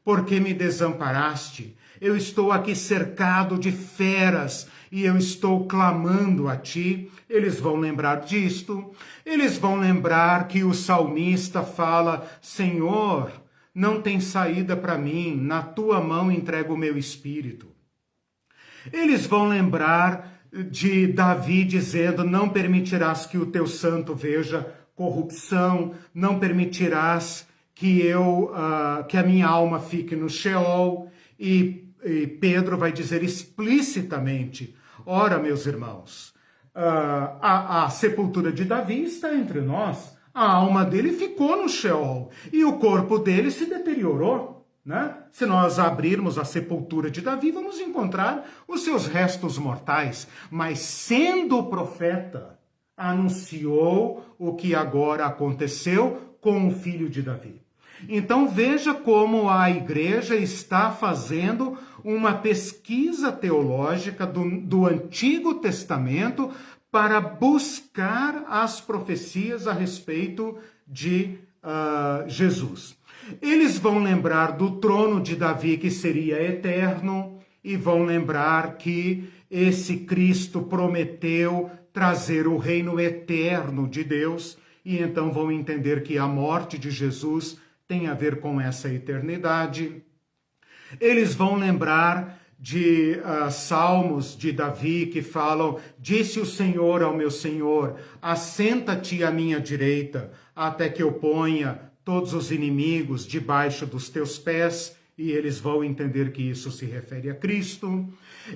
por que me desamparaste? eu estou aqui cercado de feras e eu estou clamando a ti. Eles vão lembrar disto, eles vão lembrar que o salmista fala: Senhor, não tem saída para mim, na tua mão entrego o meu espírito. Eles vão lembrar de Davi dizendo: não permitirás que o teu santo veja corrupção, não permitirás que a minha alma fique no Sheol. E Pedro vai dizer explicitamente: ora, meus irmãos, a sepultura de Davi está entre nós, a alma dele ficou no Sheol e o corpo dele se deteriorou, né? Se nós abrirmos a sepultura de Davi, vamos encontrar os seus restos mortais, mas sendo profeta, anunciou o que agora aconteceu com o filho de Davi. Então veja como a igreja está fazendo uma pesquisa teológica do Antigo Testamento para buscar as profecias a respeito de Jesus. Eles vão lembrar do trono de Davi que seria eterno e vão lembrar que esse Cristo prometeu trazer o reino eterno de Deus, e então vão entender que a morte de Jesus tem a ver com essa eternidade. Eles vão lembrar de salmos de Davi que falam: disse o Senhor ao meu Senhor, assenta-te à minha direita, até que eu ponha todos os inimigos debaixo dos teus pés. E eles vão entender que isso se refere a Cristo.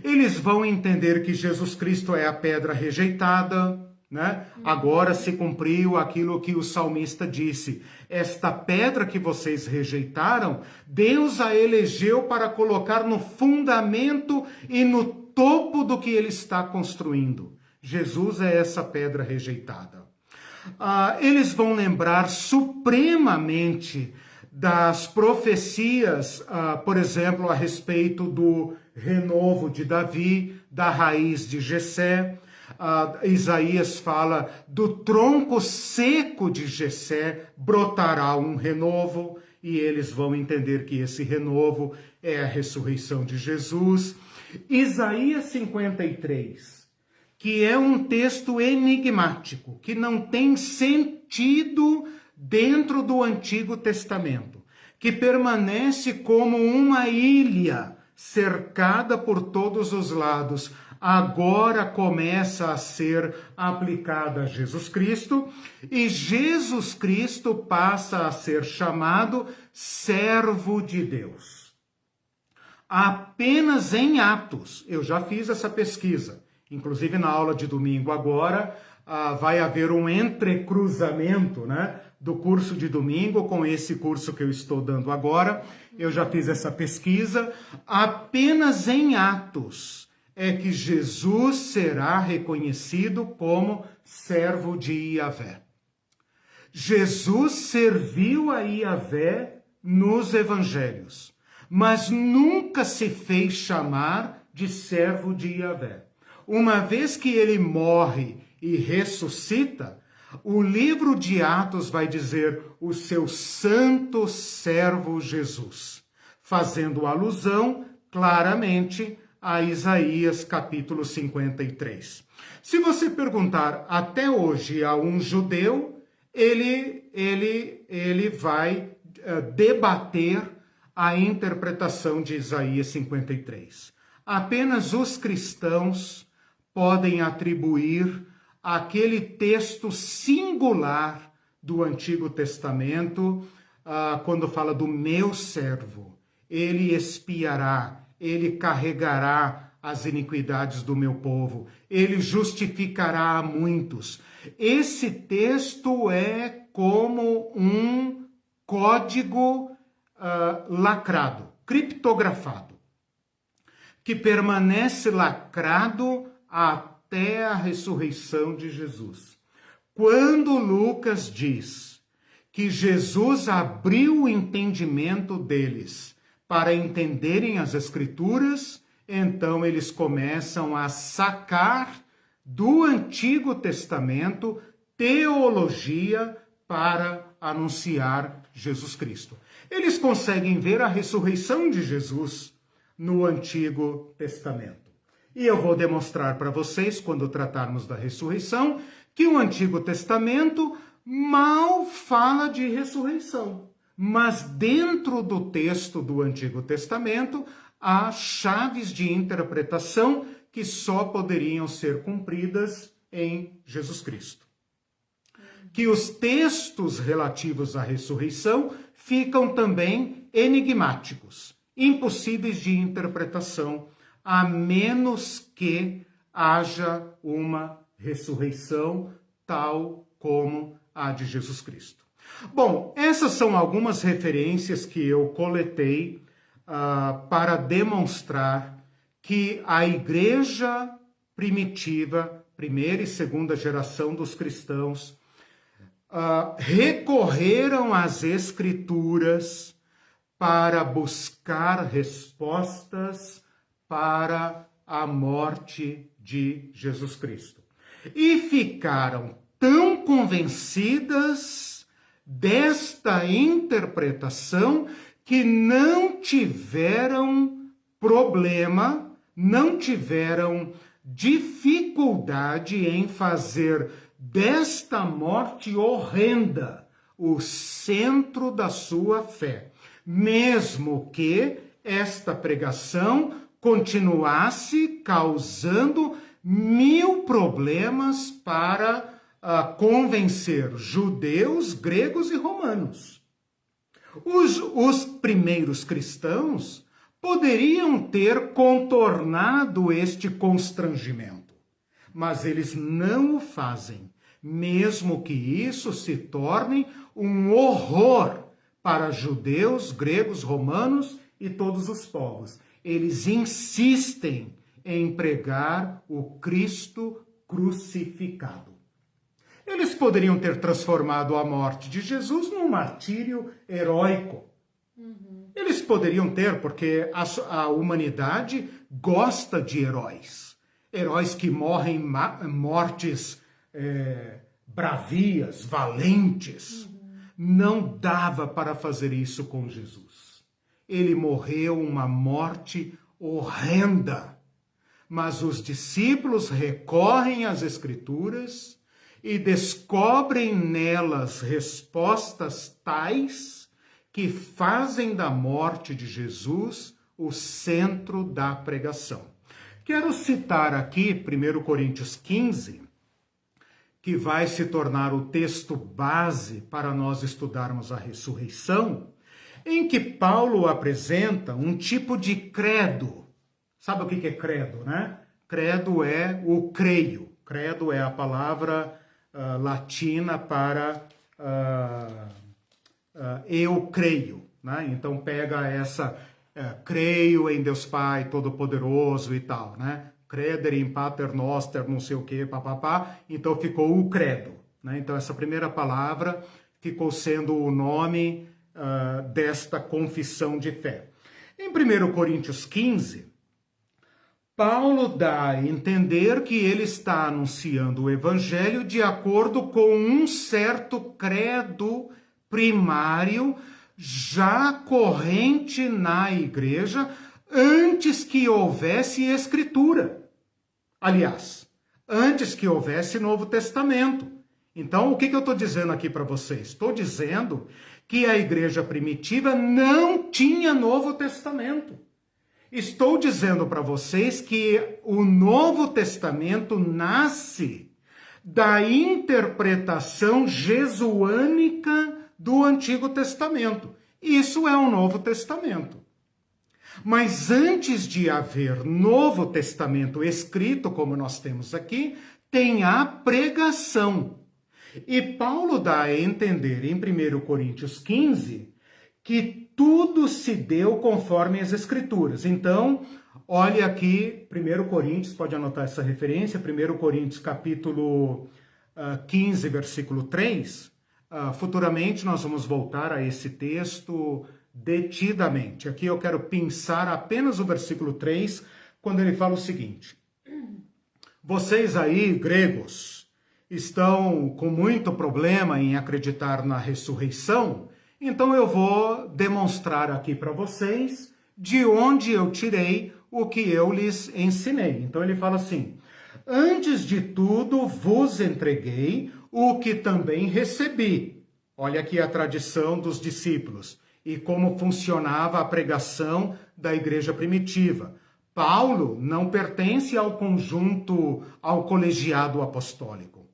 Eles vão entender que Jesus Cristo é a pedra rejeitada, né? Agora se cumpriu aquilo que o salmista disse: esta pedra que vocês rejeitaram, Deus a elegeu para colocar no fundamento e no topo do que ele está construindo. Jesus é essa pedra rejeitada. Eles vão lembrar supremamente das profecias, por exemplo, a respeito do renovo de Davi, da raiz de Jessé. Isaías fala: do tronco seco de Jessé brotará um renovo, e eles vão entender que esse renovo é a ressurreição de Jesus. Isaías 53, que é um texto enigmático, que não tem sentido dentro do Antigo Testamento, que permanece como uma ilha cercada por todos os lados, agora começa a ser aplicada a Jesus Cristo, e Jesus Cristo passa a ser chamado servo de Deus. Apenas em Atos, eu já fiz essa pesquisa, inclusive na aula de domingo agora, vai haver um entrecruzamento, né, do curso de domingo com esse curso que eu estou dando agora. Eu já fiz essa pesquisa. Apenas em Atos é que Jesus será reconhecido como servo de Iavé. Jesus serviu a Iavé nos evangelhos, mas nunca se fez chamar de servo de Iavé. Uma vez que ele morre e ressuscita, o livro de Atos vai dizer o seu santo servo Jesus, fazendo alusão claramente a Isaías capítulo 53. Se você perguntar até hoje a um judeu, ele vai debater a interpretação de Isaías 53. Apenas os cristãos podem atribuir aquele texto singular do Antigo Testamento, quando fala do meu servo. Ele expiará, ele carregará as iniquidades do meu povo, ele justificará a muitos. Esse texto é como um código lacrado, criptografado, que permanece lacrado até a ressurreição de Jesus. Quando Lucas diz que Jesus abriu o entendimento deles para entenderem as Escrituras, então eles começam a sacar do Antigo Testamento teologia para anunciar Jesus Cristo. Eles conseguem ver a ressurreição de Jesus no Antigo Testamento. E eu vou demonstrar para vocês, quando tratarmos da ressurreição, que o Antigo Testamento mal fala de ressurreição. Mas dentro do texto do Antigo Testamento, há chaves de interpretação que só poderiam ser cumpridas em Jesus Cristo. Que os textos relativos à ressurreição ficam também enigmáticos, impossíveis de interpretação, a menos que haja uma ressurreição tal como a de Jesus Cristo. Bom, essas são algumas referências que eu coletei para demonstrar que a igreja primitiva, primeira e segunda geração dos cristãos, recorreram às Escrituras para buscar respostas para a morte de Jesus Cristo. E ficaram tão convencidas desta interpretação que não tiveram problema, não tiveram dificuldade em fazer desta morte horrenda o centro da sua fé, mesmo que esta pregação continuasse causando 1000 problemas para convencer judeus, gregos e romanos. Os primeiros cristãos poderiam ter contornado este constrangimento, mas eles não o fazem, mesmo que isso se torne um horror para judeus, gregos, romanos e todos os povos. Eles insistem em pregar o Cristo crucificado. Eles poderiam ter transformado a morte de Jesus num martírio heróico. Eles poderiam ter, porque a humanidade gosta de heróis. Heróis que morrem mortes bravias, valentes. Não dava para fazer isso com Jesus. Ele morreu uma morte horrenda. Mas os discípulos recorrem às Escrituras e descobrem nelas respostas tais que fazem da morte de Jesus o centro da pregação. Quero citar aqui 1 Coríntios 15, que vai se tornar o texto base para nós estudarmos a ressurreição, em que Paulo apresenta um tipo de credo. Sabe o que é credo, né? Credo é o creio. Credo é a palavra latina para eu creio, né? Então pega essa creio em Deus Pai Todo-Poderoso e tal, né? Credere in pater noster, não sei o que, papapá. Então ficou o credo, né? Então essa primeira palavra ficou sendo o nome desta confissão de fé. Em 1 Coríntios 15, Paulo dá a entender que ele está anunciando o evangelho de acordo com um certo credo primário já corrente na igreja antes que houvesse escritura. Aliás, antes que houvesse Novo Testamento. Então, o que eu estou dizendo aqui para vocês? Estou dizendo que a igreja primitiva não tinha Novo Testamento. Estou dizendo para vocês que o Novo Testamento nasce da interpretação jesuânica do Antigo Testamento. Isso é o Novo Testamento. Mas antes de haver Novo Testamento escrito, como nós temos aqui, tem a pregação. E Paulo dá a entender em 1 Coríntios 15 que tudo se deu conforme as Escrituras. Então, olha aqui, 1 Coríntios, pode anotar essa referência, 1 Coríntios capítulo 15, versículo 3. Futuramente nós vamos voltar a esse texto detidamente. Aqui eu quero pensar apenas o versículo 3, quando ele fala o seguinte: vocês aí, gregos, estão com muito problema em acreditar na ressurreição, então eu vou demonstrar aqui para vocês de onde eu tirei o que eu lhes ensinei. Então ele fala assim: antes de tudo vos entreguei o que também recebi. Olha aqui a tradição dos discípulos e como funcionava a pregação da igreja primitiva. Paulo não pertence ao conjunto, ao colegiado apostólico.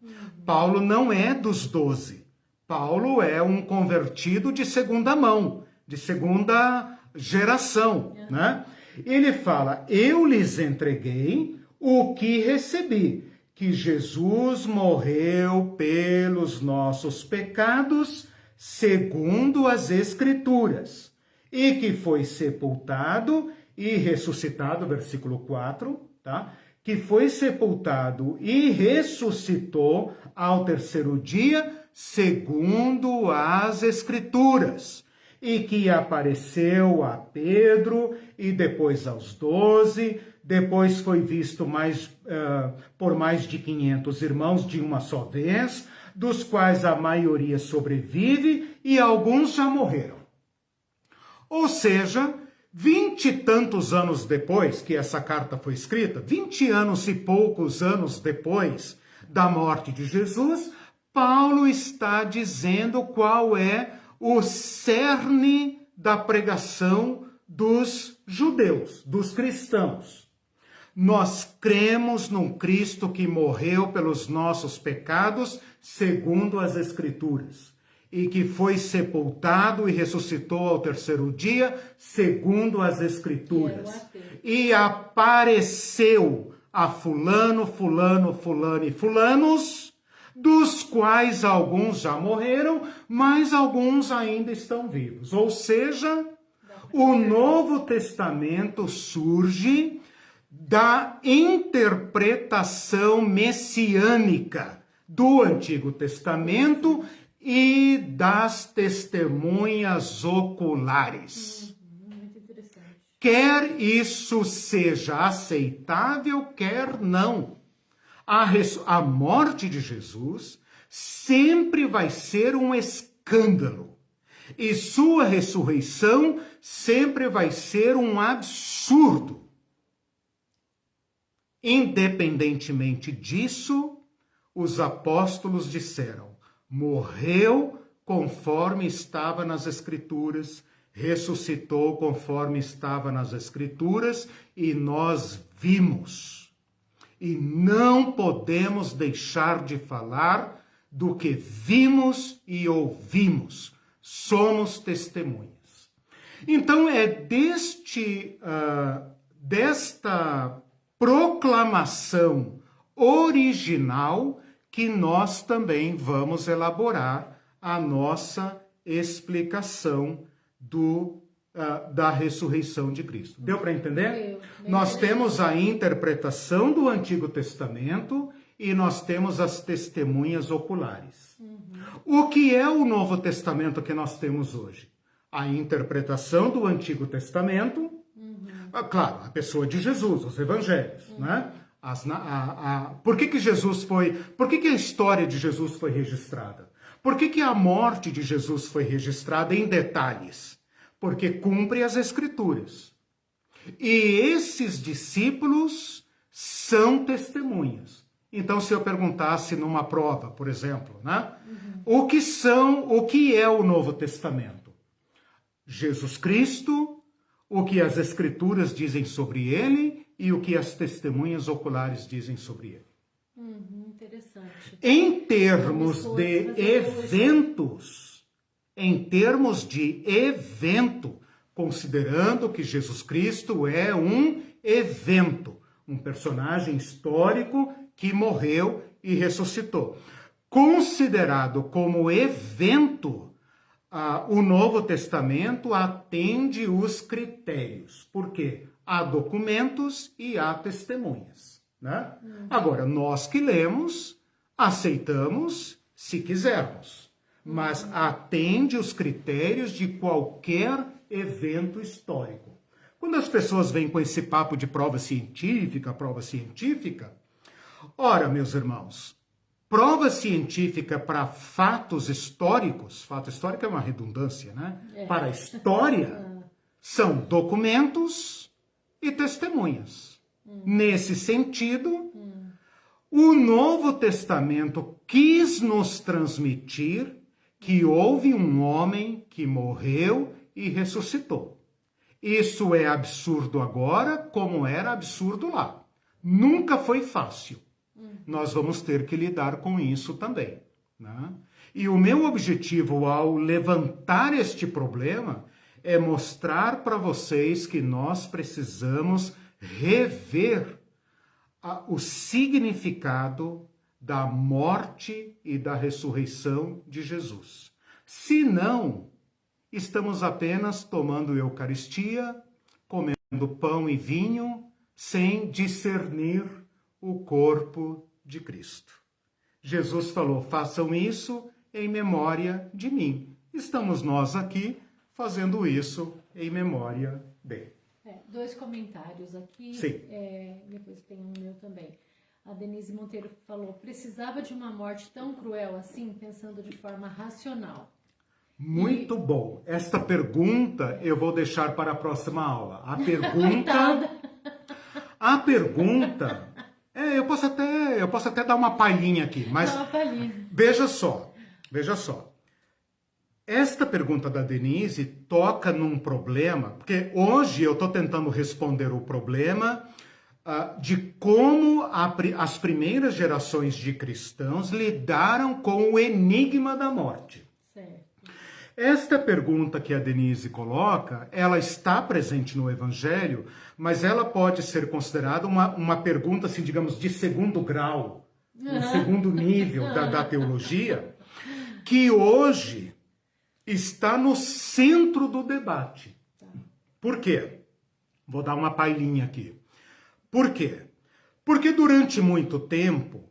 Paulo não é dos 12. Paulo é um convertido de segunda mão, de segunda geração, né? Ele fala: eu lhes entreguei o que recebi, que Jesus morreu pelos nossos pecados, segundo as Escrituras, e que foi sepultado e ressuscitado, versículo 4, tá? Que foi sepultado e ressuscitou ao terceiro dia, segundo as Escrituras, e que apareceu a Pedro e depois aos 12, depois foi visto por mais de 500 irmãos de uma só vez, dos quais a maioria sobrevive e alguns já morreram. Ou seja, 20 e tantos anos depois que essa carta foi escrita, 20 anos e poucos anos depois da morte de Jesus, Paulo está dizendo qual é o cerne da pregação dos judeus, dos cristãos. Nós cremos num Cristo que morreu pelos nossos pecados, segundo as Escrituras, e que foi sepultado e ressuscitou ao terceiro dia, segundo as Escrituras. E apareceu a fulano, fulano, fulano e fulanos, dos quais alguns já morreram, mas alguns ainda estão vivos. Ou seja, o Novo Testamento surge da interpretação messiânica do Antigo Testamento e das testemunhas oculares. Muito interessante. Quer isso seja aceitável, quer não. A morte de Jesus sempre vai ser um escândalo. E sua ressurreição sempre vai ser um absurdo. Independentemente disso, os apóstolos disseram: morreu conforme estava nas Escrituras, ressuscitou conforme estava nas Escrituras, e nós vimos. E não podemos deixar de falar do que vimos e ouvimos. Somos testemunhas. Então é desta proclamação original que nós também vamos elaborar a nossa explicação da ressurreição de Cristo. Deu para entender? Nós temos a interpretação do Antigo Testamento e nós temos as testemunhas oculares. O que é o Novo Testamento que nós temos hoje? A interpretação do Antigo Testamento, claro, a pessoa de Jesus, os evangelhos, né? Por que a história de Jesus foi registrada? Por que a morte de Jesus foi registrada em detalhes? Porque cumpre as Escrituras. E esses discípulos são testemunhas. Então, se eu perguntasse numa prova, por exemplo, né? O que é o Novo Testamento? Jesus Cristo, o que as Escrituras dizem sobre ele e o que as testemunhas oculares dizem sobre ele. Interessante. Em termos de evento, considerando que Jesus Cristo é um evento, um personagem histórico que morreu e ressuscitou. Considerado como evento, o Novo Testamento atende os critérios. Por quê? Há documentos e há testemunhas, né? Agora, nós que lemos, aceitamos se quisermos, mas atende os critérios de qualquer evento histórico. Quando as pessoas vêm com esse papo de prova científica, ora, meus irmãos, prova científica para fatos históricos, fato histórico é uma redundância, né? Para a história, São documentos e testemunhas. Nesse sentido, o Novo Testamento quis nos transmitir que houve um homem que morreu e ressuscitou. Isso é absurdo agora, como era absurdo lá. Nunca foi fácil. Nós vamos ter que lidar com isso também, né? E o meu objetivo ao levantar este problema é mostrar para vocês que nós precisamos rever o significado da morte e da ressurreição de Jesus. Senão, estamos apenas tomando Eucaristia, comendo pão e vinho, sem discernir o corpo de Cristo. Jesus falou, façam isso em memória de mim. Estamos nós aqui fazendo isso em memória dele. Dois comentários aqui, Sim. Depois tem um meu também. A Denise Monteiro falou, precisava de uma morte tão cruel assim, pensando de forma racional. Muito bom. Esta pergunta eu vou deixar para a próxima aula. A pergunta, eu posso até dar uma palhinha aqui, mas Dá uma palhinha. Veja só. Esta pergunta da Denise toca num problema, porque hoje eu estou tentando responder o problema de como as primeiras gerações de cristãos lidaram com o enigma da morte. Certo. Esta pergunta que a Denise coloca, ela está presente no Evangelho, mas ela pode ser considerada uma pergunta, assim, digamos, de segundo grau, um segundo nível da teologia, que hoje está no centro do debate. Por quê? Vou dar uma palhinha aqui. Por quê? Porque durante muito tempo,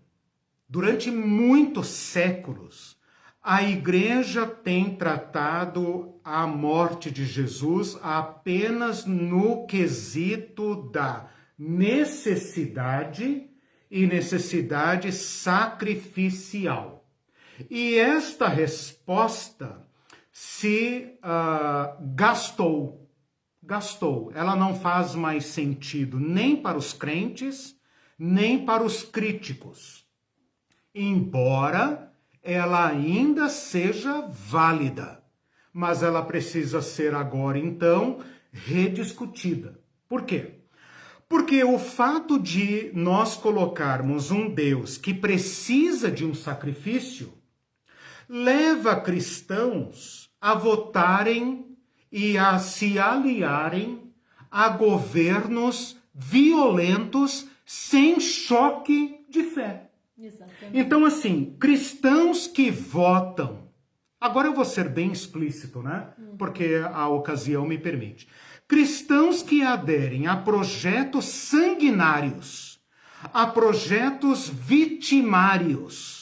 durante muitos séculos, a igreja tem tratado a morte de Jesus apenas no quesito da necessidade e necessidade sacrificial. E esta resposta se gastou. Ela não faz mais sentido nem para os crentes, nem para os críticos. Embora ela ainda seja válida, mas ela precisa ser agora, então, rediscutida. Por quê? Porque o fato de nós colocarmos um Deus que precisa de um sacrifício leva cristãos a votarem e a se aliarem a governos violentos sem choque de fé. Exatamente. Então, assim, cristãos que votam, agora eu vou ser bem explícito, né? Porque a ocasião me permite. Cristãos que aderem a projetos sanguinários, a projetos vitimários,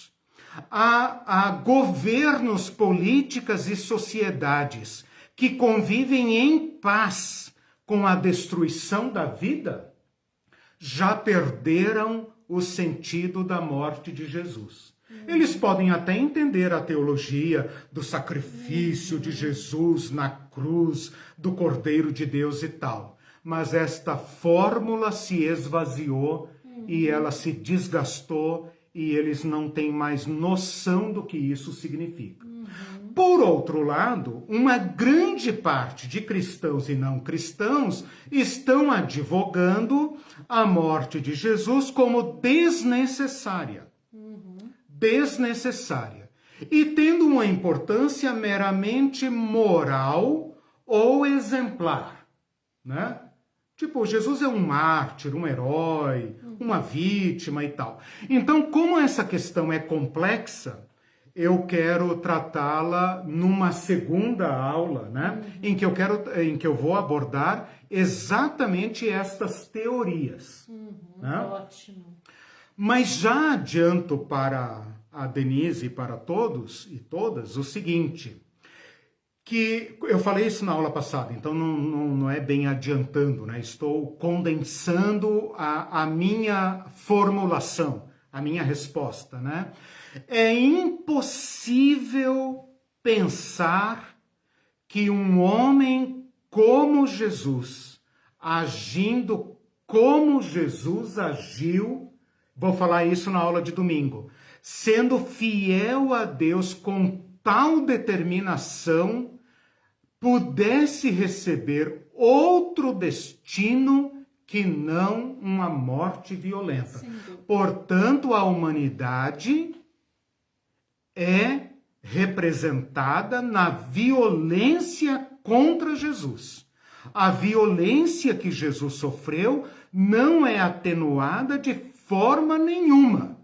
a governos, políticas e sociedades que convivem em paz com a destruição da vida, já perderam o sentido da morte de Jesus. Eles podem até entender a teologia do sacrifício de Jesus na cruz, do Cordeiro de Deus e tal, mas esta fórmula se esvaziou e ela se desgastou e eles não têm mais noção do que isso significa. Por outro lado, uma grande parte de cristãos e não cristãos estão advogando a morte de Jesus como desnecessária. Desnecessária. E tendo uma importância meramente moral ou exemplar, né? Tipo, Jesus é um mártir, um herói, uma vítima e tal. Então, como essa questão é complexa, eu quero tratá-la numa segunda aula, né? Em que eu vou abordar exatamente estas teorias. Né? Ótimo. Mas já adianto para a Denise e para todos e todas o seguinte, que eu falei isso na aula passada, então não é bem adiantando, né? Estou condensando a minha formulação, a minha resposta, né? É impossível pensar que um homem como Jesus, agindo como Jesus agiu, vou falar isso na aula de domingo, sendo fiel a Deus com tal determinação, pudesse receber outro destino que não uma morte violenta. Portanto, a humanidade é representada na violência contra Jesus. A violência que Jesus sofreu não é atenuada de forma nenhuma.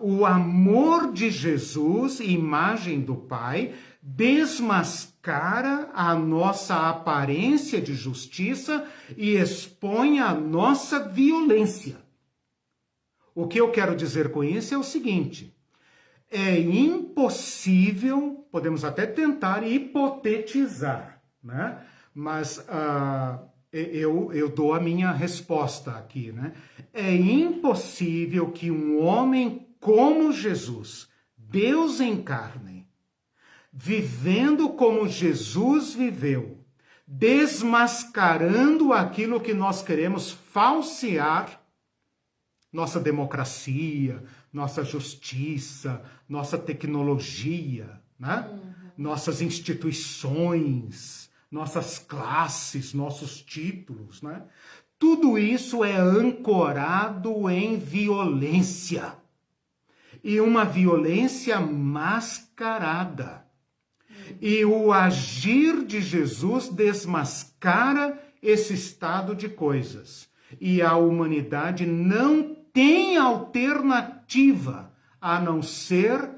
O amor de Jesus, imagem do Pai, desmascara a nossa aparência de justiça e expõe a nossa violência. O que eu quero dizer com isso é o seguinte: é impossível, podemos até tentar hipotetizar, né? Mas eu dou a minha resposta aqui, né? É impossível que um homem como Jesus, Deus em carne, vivendo como Jesus viveu, desmascarando aquilo que nós queremos falsear, nossa democracia, nossa justiça, nossa tecnologia, né? Nossas instituições, nossas classes, nossos títulos, né? Tudo isso é ancorado em violência. E uma violência mascarada. E o agir de Jesus desmascara esse estado de coisas. E a humanidade não tem alternativa a não ser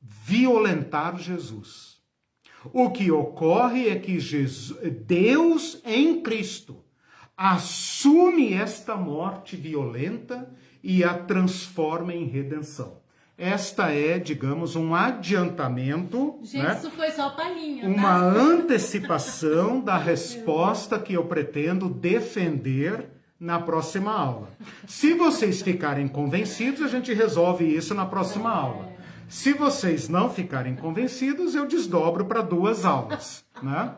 violentar Jesus. O que ocorre é que Deus em Cristo assume esta morte violenta e a transforma em redenção. Esta é, digamos, um adiantamento. Gente, né? Isso foi só palhinha, uma antecipação da resposta que eu pretendo defender na próxima aula. Se vocês ficarem convencidos, a gente resolve isso na próxima aula. Se vocês não ficarem convencidos, eu desdobro para 2 aulas, né?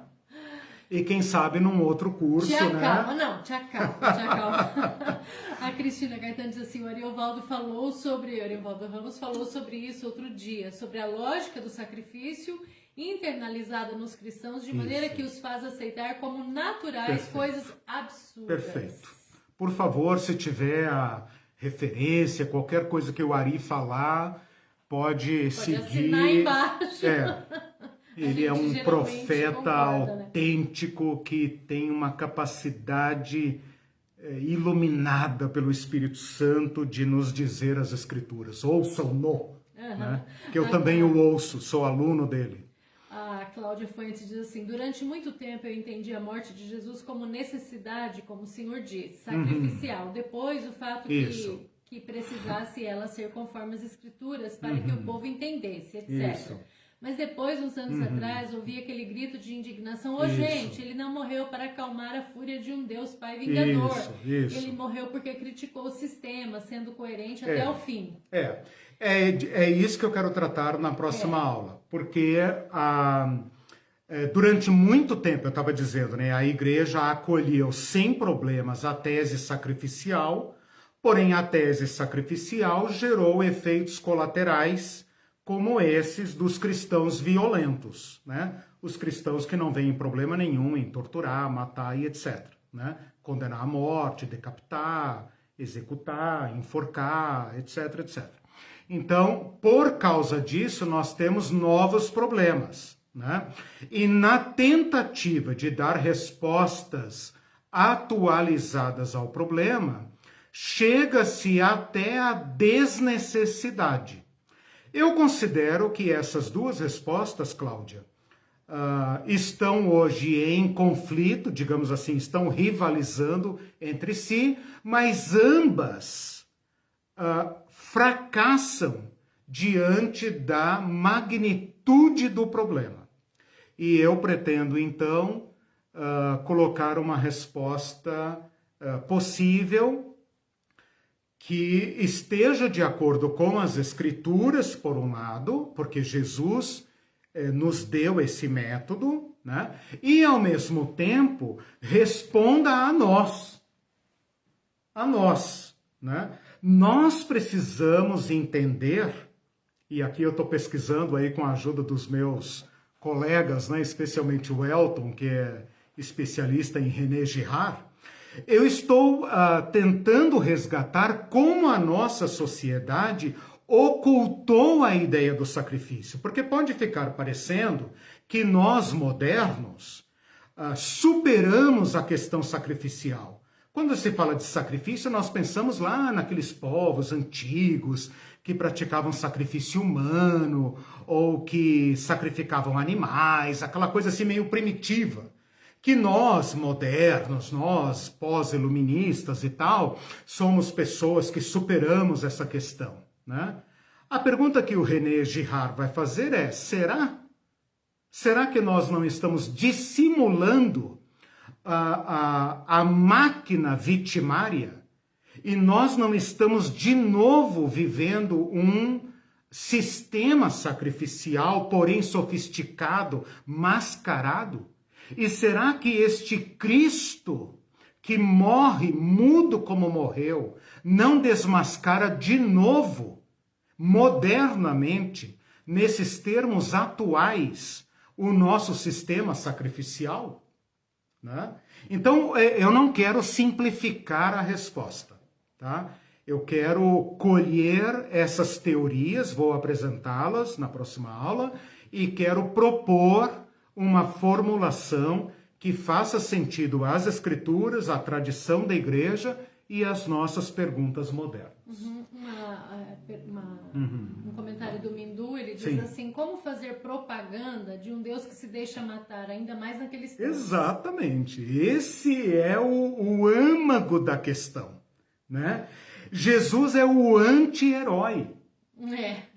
E quem sabe num outro curso, te acalma, né? Não, te acalma. A Cristina Gaetano diz assim, o Ariovaldo Ramos falou sobre isso outro dia, sobre a lógica do sacrifício internalizada nos cristãos, de maneira que os faz aceitar como naturais coisas absurdas. Perfeito. Por favor, se tiver a referência, qualquer coisa que o Ari falar, pode seguir. Assinar embaixo. Ele é um profeta autêntico, né? Que tem uma capacidade iluminada pelo Espírito Santo de nos dizer as Escrituras. Ouçam-no, né? Que eu também o ouço, sou aluno dele. A Cláudia Fuentes diz assim, durante muito tempo eu entendi a morte de Jesus como necessidade, como o Senhor diz, sacrificial. Depois o fato que precisasse ela ser conforme as Escrituras para que o povo entendesse, etc. Isso. Mas depois, uns anos atrás, ouvi aquele grito de indignação, gente, ele não morreu para acalmar a fúria de um Deus Pai vingador. Isso. Ele morreu porque criticou o sistema, sendo coerente até o fim. É isso que eu quero tratar na próxima aula, porque durante muito tempo, eu estava dizendo, né, a igreja acolheu sem problemas a tese sacrificial, porém a tese sacrificial gerou efeitos colaterais como esses dos cristãos violentos, né? Os cristãos que não veem problema nenhum em torturar, matar e etc, né? Condenar à morte, decapitar, executar, enforcar, etc, etc. Então, por causa disso, nós temos novos problemas, né? E na tentativa de dar respostas atualizadas ao problema, chega-se até a desnecessidade. Eu considero que essas 2 respostas, Cláudia, estão hoje em conflito, digamos assim, estão rivalizando entre si, mas ambas fracassam diante da magnitude do problema. E eu pretendo, então, colocar uma resposta possível que esteja de acordo com as Escrituras, por um lado, porque Jesus nos deu esse método, né? E, ao mesmo tempo, responda a nós. A nós, né? Nós precisamos entender, e aqui eu estou pesquisando aí com a ajuda dos meus colegas, né? Especialmente o Elton, que é especialista em René Girard, eu estou tentando resgatar como a nossa sociedade ocultou a ideia do sacrifício, porque pode ficar parecendo que nós, modernos, superamos a questão sacrificial. Quando se fala de sacrifício, nós pensamos lá naqueles povos antigos que praticavam sacrifício humano ou que sacrificavam animais, aquela coisa assim meio primitiva. Que nós, modernos, nós pós-iluministas e tal, somos pessoas que superamos essa questão, né? A pergunta que o René Girard vai fazer é, será que nós não estamos dissimulando a máquina vitimária e nós não estamos de novo vivendo um sistema sacrificial, porém sofisticado, mascarado? E será que este Cristo, que morre mudo como morreu, não desmascara de novo, modernamente, nesses termos atuais, o nosso sistema sacrificial? Né? Então, eu não quero simplificar a resposta, tá? Eu quero colher essas teorias, vou apresentá-las na próxima aula, e quero propor uma formulação que faça sentido às escrituras, à tradição da igreja e às nossas perguntas modernas. Um comentário do Mindu, ele diz assim, como fazer propaganda de um Deus que se deixa matar, ainda mais naqueles tempos? Exatamente, esse é o âmago da questão, né? Jesus é o anti-herói.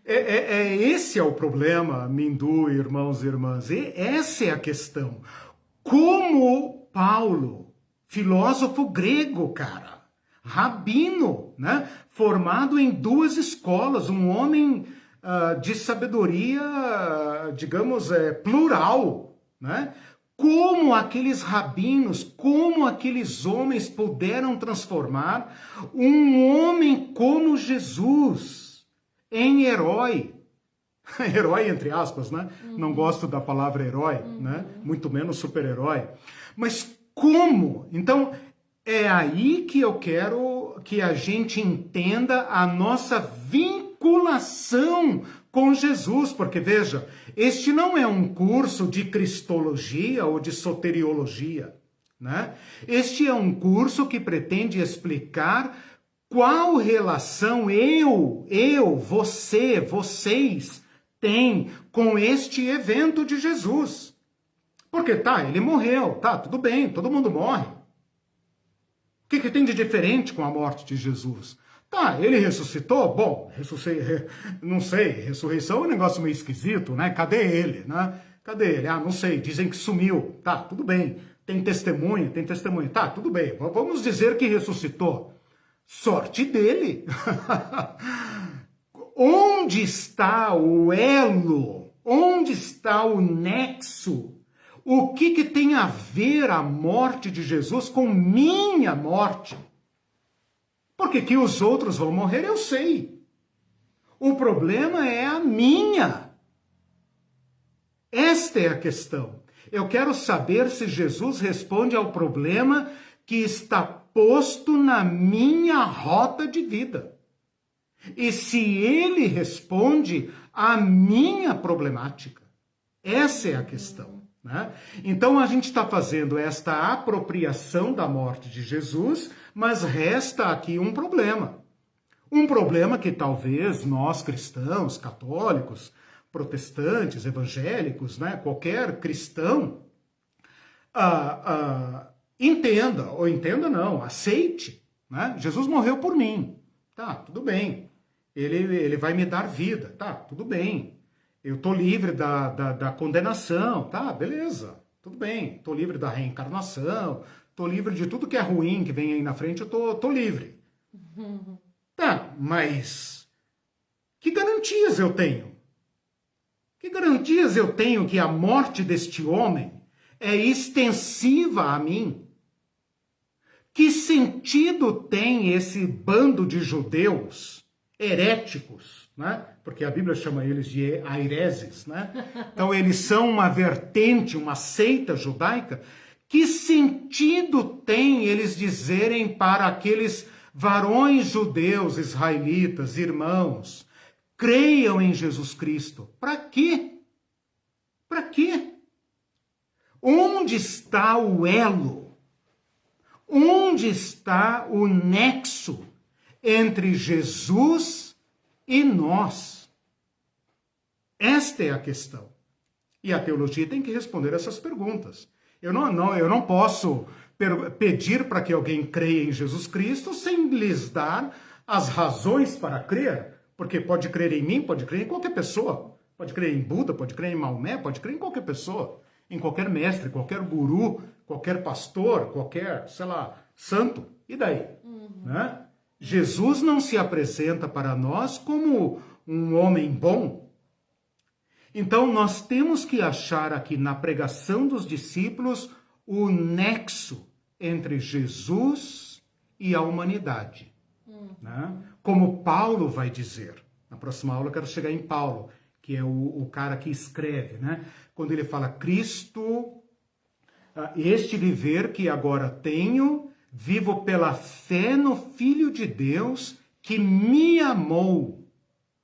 Esse é o problema, Mindu, irmãos e irmãs. E essa é a questão. Como Paulo, filósofo grego, cara, rabino, né? Formado em 2 escolas, um homem de sabedoria, digamos, plural, né? Como aqueles rabinos, como aqueles homens puderam transformar um homem como Jesus em herói. Herói, entre aspas, né? Não gosto da palavra herói, né? Muito menos super-herói. Mas como? Então, é aí que eu quero que a gente entenda a nossa vinculação com Jesus, porque veja, este não é um curso de cristologia ou de soteriologia, né? Este é um curso que pretende explicar qual relação você, vocês têm com este evento de Jesus. Porque ele morreu, tudo bem, todo mundo morre. O que tem de diferente com a morte de Jesus? Ele ressuscitou? Bom, não sei, ressurreição é um negócio meio esquisito, né? Cadê ele, né? Cadê ele? Não sei, dizem que sumiu. Tudo bem. Tem testemunha? Tudo bem. Vamos dizer que ressuscitou. Sorte dele. Onde está o elo? Onde está o nexo? O que tem a ver a morte de Jesus com minha morte? Porque que os outros vão morrer, eu sei. O problema é a minha. Esta é a questão. Eu quero saber se Jesus responde ao problema que está posto na minha rota de vida. E se ele responde à minha problemática. Essa é a questão. Né? Então a gente está fazendo esta apropriação da morte de Jesus, mas resta aqui um problema. Um problema que talvez nós cristãos, católicos, protestantes, evangélicos, né, qualquer cristão entenda, ou entenda não, aceite. Né? Jesus morreu por mim. Tudo bem. Ele vai me dar vida. Tudo bem. Eu estou livre da condenação, beleza, tudo bem. Estou livre da reencarnação, estou livre de tudo que é ruim que vem aí na frente, eu tô livre. Mas que garantias eu tenho? Que garantias eu tenho que a morte deste homem é extensiva a mim? Que sentido tem esse bando de judeus heréticos, né? Porque a Bíblia chama eles de aireses, né? Então eles são uma vertente, uma seita judaica. Que sentido tem eles dizerem para aqueles varões judeus, israelitas, irmãos, creiam em Jesus Cristo? Para quê? Para quê? Onde está o elo? Onde está o nexo entre Jesus e nós? Esta é a questão. E a teologia tem que responder essas perguntas. Eu não posso pedir para que alguém creia em Jesus Cristo sem lhes dar as razões para crer. Porque pode crer em mim, pode crer em qualquer pessoa. Pode crer em Buda, pode crer em Maomé, pode crer em qualquer pessoa. Em qualquer mestre, qualquer guru, qualquer pastor, qualquer, sei lá, santo. E daí? Né? Jesus não se apresenta para nós como um homem bom. Então nós temos que achar aqui na pregação dos discípulos o nexo entre Jesus e a humanidade. Né? Como Paulo vai dizer. Na próxima aula eu quero chegar em Paulo, que é o cara que escreve, né? Quando ele fala, Cristo, este viver que agora tenho, vivo pela fé no Filho de Deus que me amou.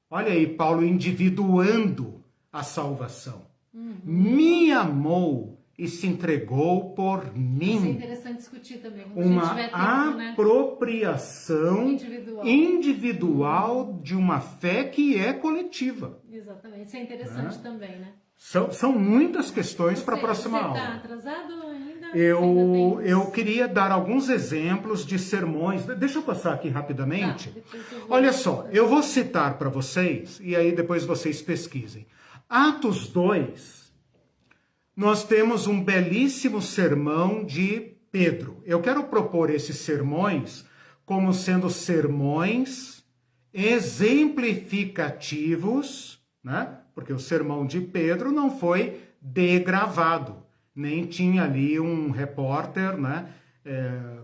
Olha aí, Paulo individuando a salvação. Me amou e se entregou por mim. Isso é interessante discutir também. Uma apropriação individual de uma fé que é coletiva. Exatamente. Isso é interessante também, né? São muitas questões para a próxima aula. Você está atrasado ainda? Eu queria dar alguns exemplos de sermões. Deixa eu passar aqui rapidamente. Olha só, eu vou citar para vocês e aí depois vocês pesquisem. Atos 2, nós temos um belíssimo sermão de Pedro. Eu quero propor esses sermões como sendo sermões exemplificativos, né? Porque o sermão de Pedro não foi degravado, nem tinha ali um repórter, né?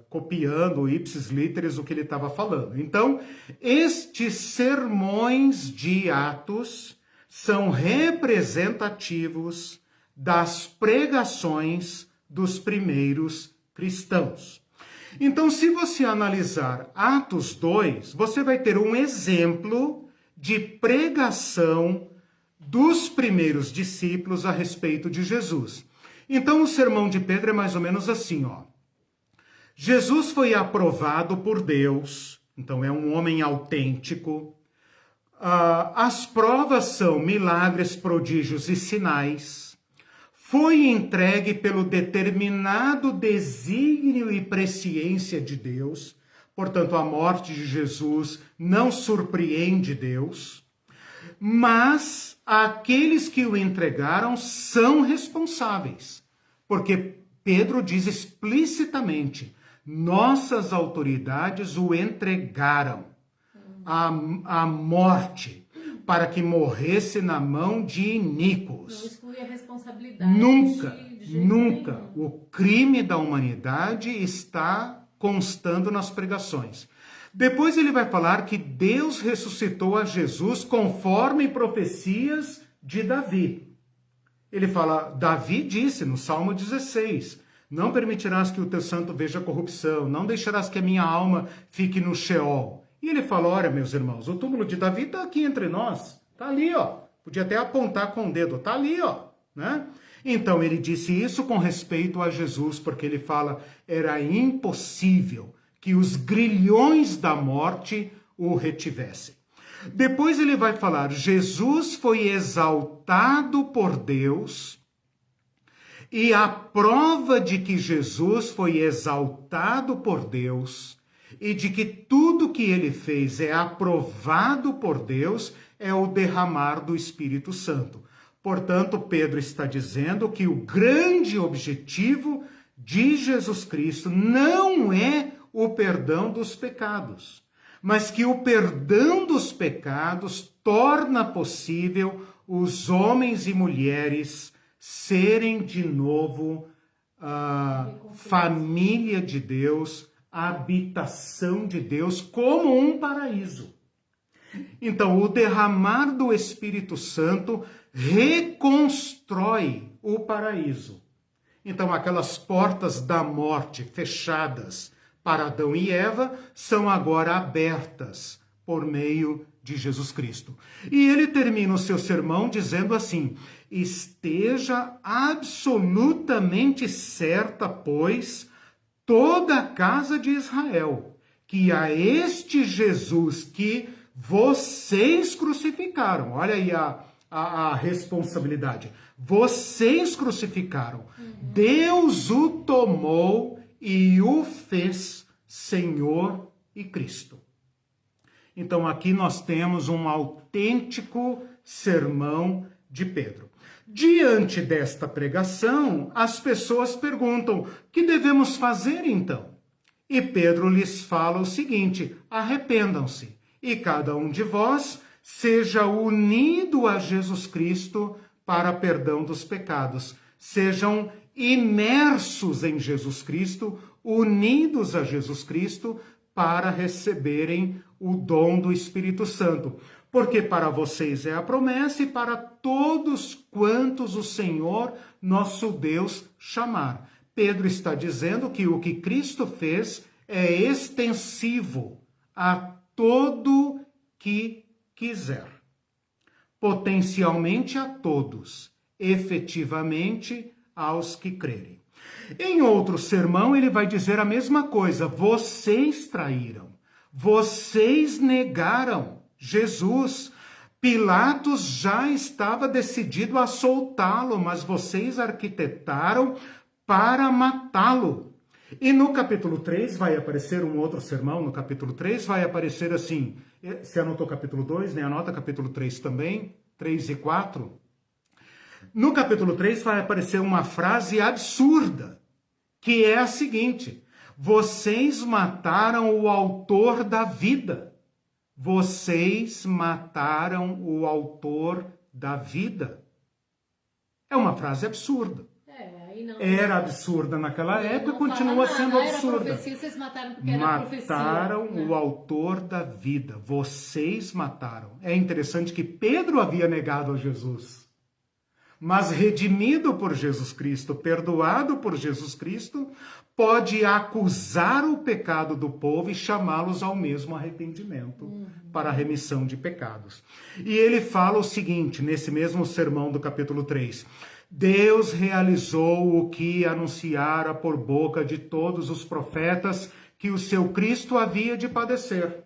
Copiando ipsis literis o que ele estava falando. Então, estes sermões de Atos são representativos das pregações dos primeiros cristãos. Então, se você analisar Atos 2, você vai ter um exemplo de pregação dos primeiros discípulos a respeito de Jesus. Então, o sermão de Pedro é mais ou menos assim, ó. Jesus foi aprovado por Deus, então é um homem autêntico. As provas são milagres, prodígios e sinais. Foi entregue pelo determinado desígnio e presciência de Deus. Portanto, a morte de Jesus não surpreende Deus. Mas aqueles que o entregaram são responsáveis. Porque Pedro diz explicitamente, nossas autoridades o entregaram à morte, para que morresse na mão de iníquos. Não exclui a responsabilidade. Nunca. O crime da humanidade está constando nas pregações. Depois ele vai falar que Deus ressuscitou a Jesus conforme profecias de Davi. Ele fala, Davi disse no Salmo 16, não permitirás que o teu santo veja corrupção, não deixarás que a minha alma fique no Sheol. E ele fala, olha, meus irmãos, o túmulo de Davi está aqui entre nós, está ali, ó. Podia até apontar com o dedo, está ali, ó, né? Então ele disse isso com respeito a Jesus, porque ele fala, era impossível que os grilhões da morte o retivessem. Depois ele vai falar, Jesus foi exaltado por Deus, e a prova de que Jesus foi exaltado por Deus e de que tudo que ele fez é aprovado por Deus é o derramar do Espírito Santo. Portanto, Pedro está dizendo que o grande objetivo de Jesus Cristo não é o perdão dos pecados, mas que o perdão dos pecados torna possível os homens e mulheres serem de novo família de Deus, habitação de Deus, como um paraíso. Então, o derramar do Espírito Santo reconstrói o paraíso. Então, aquelas portas da morte fechadas para Adão e Eva são agora abertas por meio de Jesus Cristo. E ele termina o seu sermão dizendo assim: esteja absolutamente certa, pois, toda a casa de Israel, que a este Jesus que vocês crucificaram, olha aí a responsabilidade, vocês crucificaram, Deus o tomou e o fez Senhor e Cristo. Então aqui nós temos um autêntico sermão de Pedro. Diante desta pregação, as pessoas perguntam: o que devemos fazer então? E Pedro lhes fala o seguinte: arrependam-se, e cada um de vós seja unido a Jesus Cristo para perdão dos pecados. Sejam imersos em Jesus Cristo, unidos a Jesus Cristo, para receberem o dom do Espírito Santo. Porque para vocês é a promessa e para todos quantos o Senhor, nosso Deus, chamar. Pedro está dizendo que o que Cristo fez é extensivo a todo que quiser. Potencialmente a todos, efetivamente aos que crerem. Em outro sermão ele vai dizer a mesma coisa: vocês traíram, vocês negaram Jesus. Pilatos já estava decidido a soltá-lo, mas vocês arquitetaram para matá-lo. E no capítulo 3 vai aparecer um outro sermão, no capítulo 3 vai aparecer assim, você anotou capítulo 2, né? Anota capítulo 3 também, 3 e 4. No capítulo 3 vai aparecer uma frase absurda, que é a seguinte: vocês mataram o autor da vida. Vocês mataram o autor da vida. É uma frase absurda. Era absurda naquela época e continua sendo absurda. Era profecia, vocês mataram porque era profecia. Mataram o autor da vida. Vocês mataram. É interessante que Pedro havia negado a Jesus. Mas redimido por Jesus Cristo, perdoado por Jesus Cristo, pode acusar o pecado do povo e chamá-los ao mesmo arrependimento para a remissão de pecados. E ele fala o seguinte, nesse mesmo sermão do capítulo 3: Deus realizou o que anunciara por boca de todos os profetas, que o seu Cristo havia de padecer.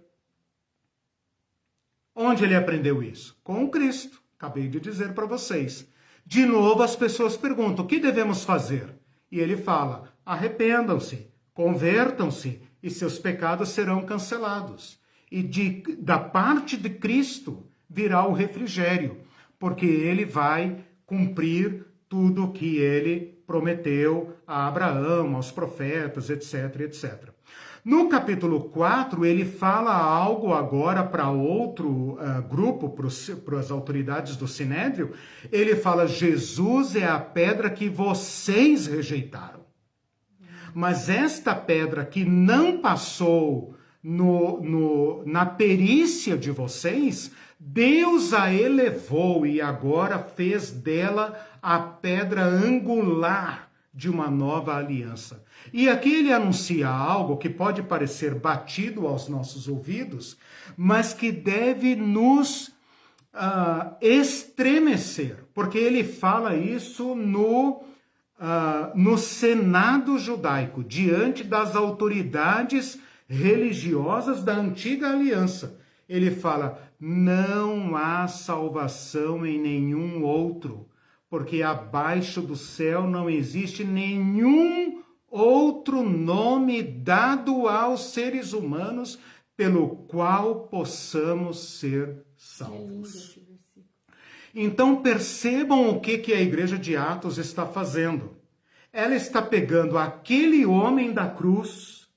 Onde ele aprendeu isso? Com o Cristo. Acabei de dizer para vocês. De novo as pessoas perguntam: o que devemos fazer? E ele fala: arrependam-se, convertam-se e seus pecados serão cancelados. E da parte de Cristo virá o refrigério, porque ele vai cumprir tudo o que ele prometeu a Abraão, aos profetas, etc, etc. No capítulo 4, ele fala algo agora para outro grupo, para as autoridades do Sinédrio. Ele fala: Jesus é a pedra que vocês rejeitaram. Mas esta pedra que não passou na perícia de vocês, Deus a elevou e agora fez dela a pedra angular de uma nova aliança. E aqui ele anuncia algo que pode parecer batido aos nossos ouvidos, mas que deve nos estremecer, porque ele fala isso no Senado judaico, diante das autoridades religiosas da antiga aliança. Ele fala: não há salvação em nenhum outro, porque abaixo do céu não existe nenhum outro nome dado aos seres humanos pelo qual possamos ser salvos. Então percebam o que a igreja de Atos está fazendo. Ela está pegando aquele homem da cruz,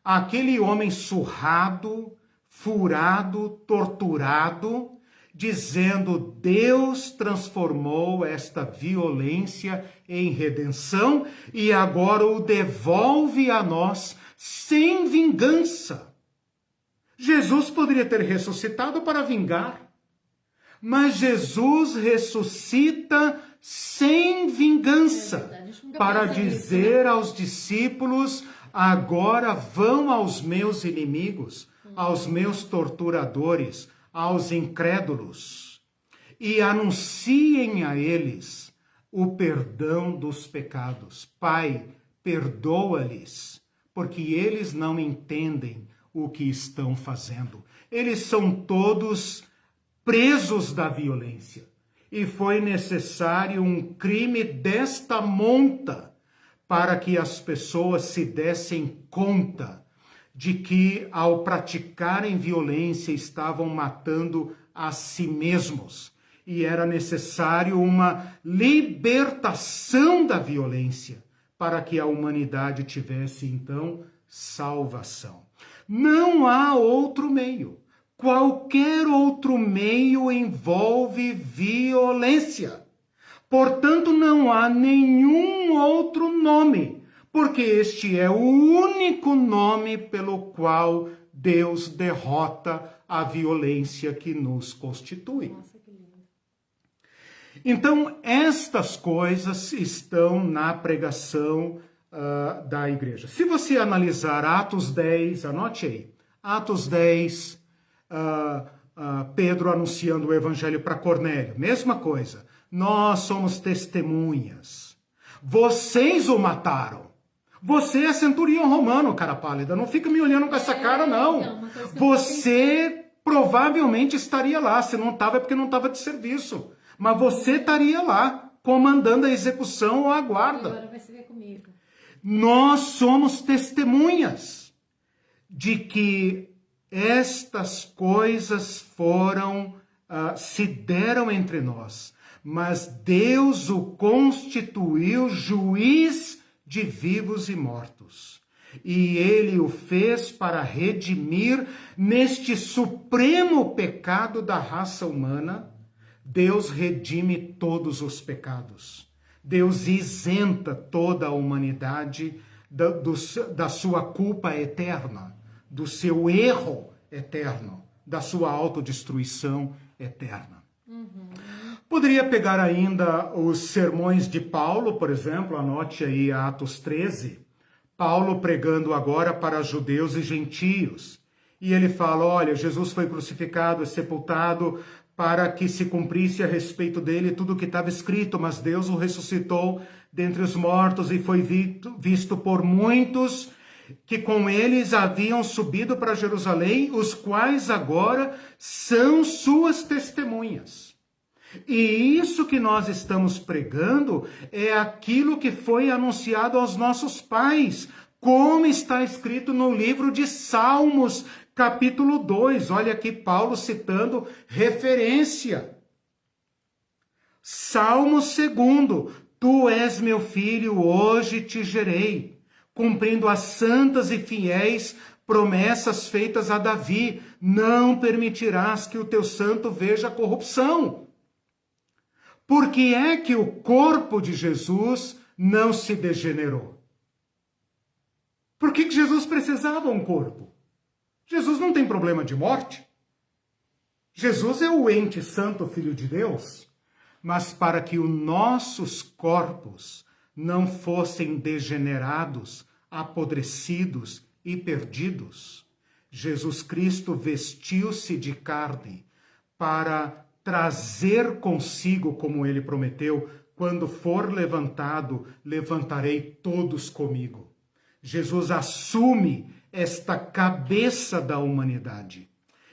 aquele homem surrado, furado, torturado, dizendo: Deus transformou esta violência em redenção e agora o devolve a nós sem vingança. Jesus poderia ter ressuscitado para vingar, mas Jesus ressuscita sem vingança, para dizer aos discípulos: agora vão aos meus inimigos, aos meus torturadores, aos incrédulos, e anunciem a eles o perdão dos pecados. Pai, perdoa-lhes, porque eles não entendem o que estão fazendo. Eles são todos presos da violência. E foi necessário um crime desta monta para que as pessoas se dessem conta de que, ao praticarem violência, estavam matando a si mesmos. E era necessário uma libertação da violência para que a humanidade tivesse, então, salvação. Não há outro meio. Qualquer outro meio envolve violência. Portanto, não há nenhum outro nome, porque este é o único nome pelo qual Deus derrota a violência que nos constitui. Nossa, que lindo. Então, estas coisas estão na pregação da igreja. Se você analisar Atos 10, anote aí, Atos 10, Pedro anunciando o evangelho para Cornélio, mesma coisa. Nós somos testemunhas. Vocês o mataram. Você é centurião romano, cara pálida. Não fica me olhando com essa cara, não. Você provavelmente estaria lá. Se não estava, é porque não estava de serviço. Mas você estaria lá, comandando a execução ou a guarda. Agora vai se ver comigo. Nós somos testemunhas de que estas coisas se deram entre nós, mas Deus o constituiu juiz de vivos e mortos. E ele o fez para redimir neste supremo pecado da raça humana. Deus redime todos os pecados. Deus isenta toda a humanidade da sua culpa eterna, do seu erro eterno, da sua autodestruição eterna. Poderia pegar ainda os sermões de Paulo, por exemplo, anote aí Atos 13, Paulo pregando agora para judeus e gentios. E ele fala: olha, Jesus foi crucificado e sepultado para que se cumprisse a respeito dele tudo o que estava escrito, mas Deus o ressuscitou dentre os mortos e foi visto por muitos que com eles haviam subido para Jerusalém, os quais agora são suas testemunhas. E isso que nós estamos pregando é aquilo que foi anunciado aos nossos pais, como está escrito no livro de Salmos, capítulo 2. Olha aqui Paulo citando referência. Salmo 2: Tu és meu filho, hoje te gerei, cumprindo as santas e fiéis promessas feitas a Davi. Não permitirás que o teu santo veja corrupção. Por que é que o corpo de Jesus não se degenerou? Por que Jesus precisava um corpo? Jesus não tem problema de morte. Jesus é o ente santo filho de Deus. Mas para que os nossos corpos não fossem degenerados, apodrecidos e perdidos, Jesus Cristo vestiu-se de carne para trazer consigo, como ele prometeu: quando for levantado, levantarei todos comigo. Jesus assume esta cabeça da humanidade.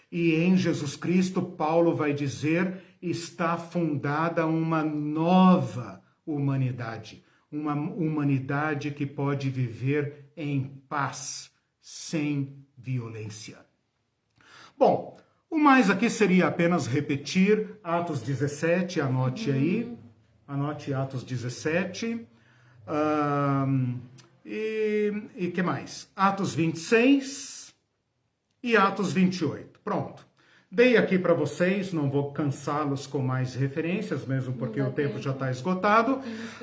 E em Jesus Cristo, Paulo vai dizer, está fundada uma nova humanidade. Uma humanidade que pode viver em paz, sem violência. Bom, o mais aqui seria apenas repetir Atos 17, anote aí. Anote Atos 17. E que mais? Atos 26 e Atos 28. Pronto. Dei aqui para vocês, não vou cansá-los com mais referências, mesmo porque o tempo já está esgotado,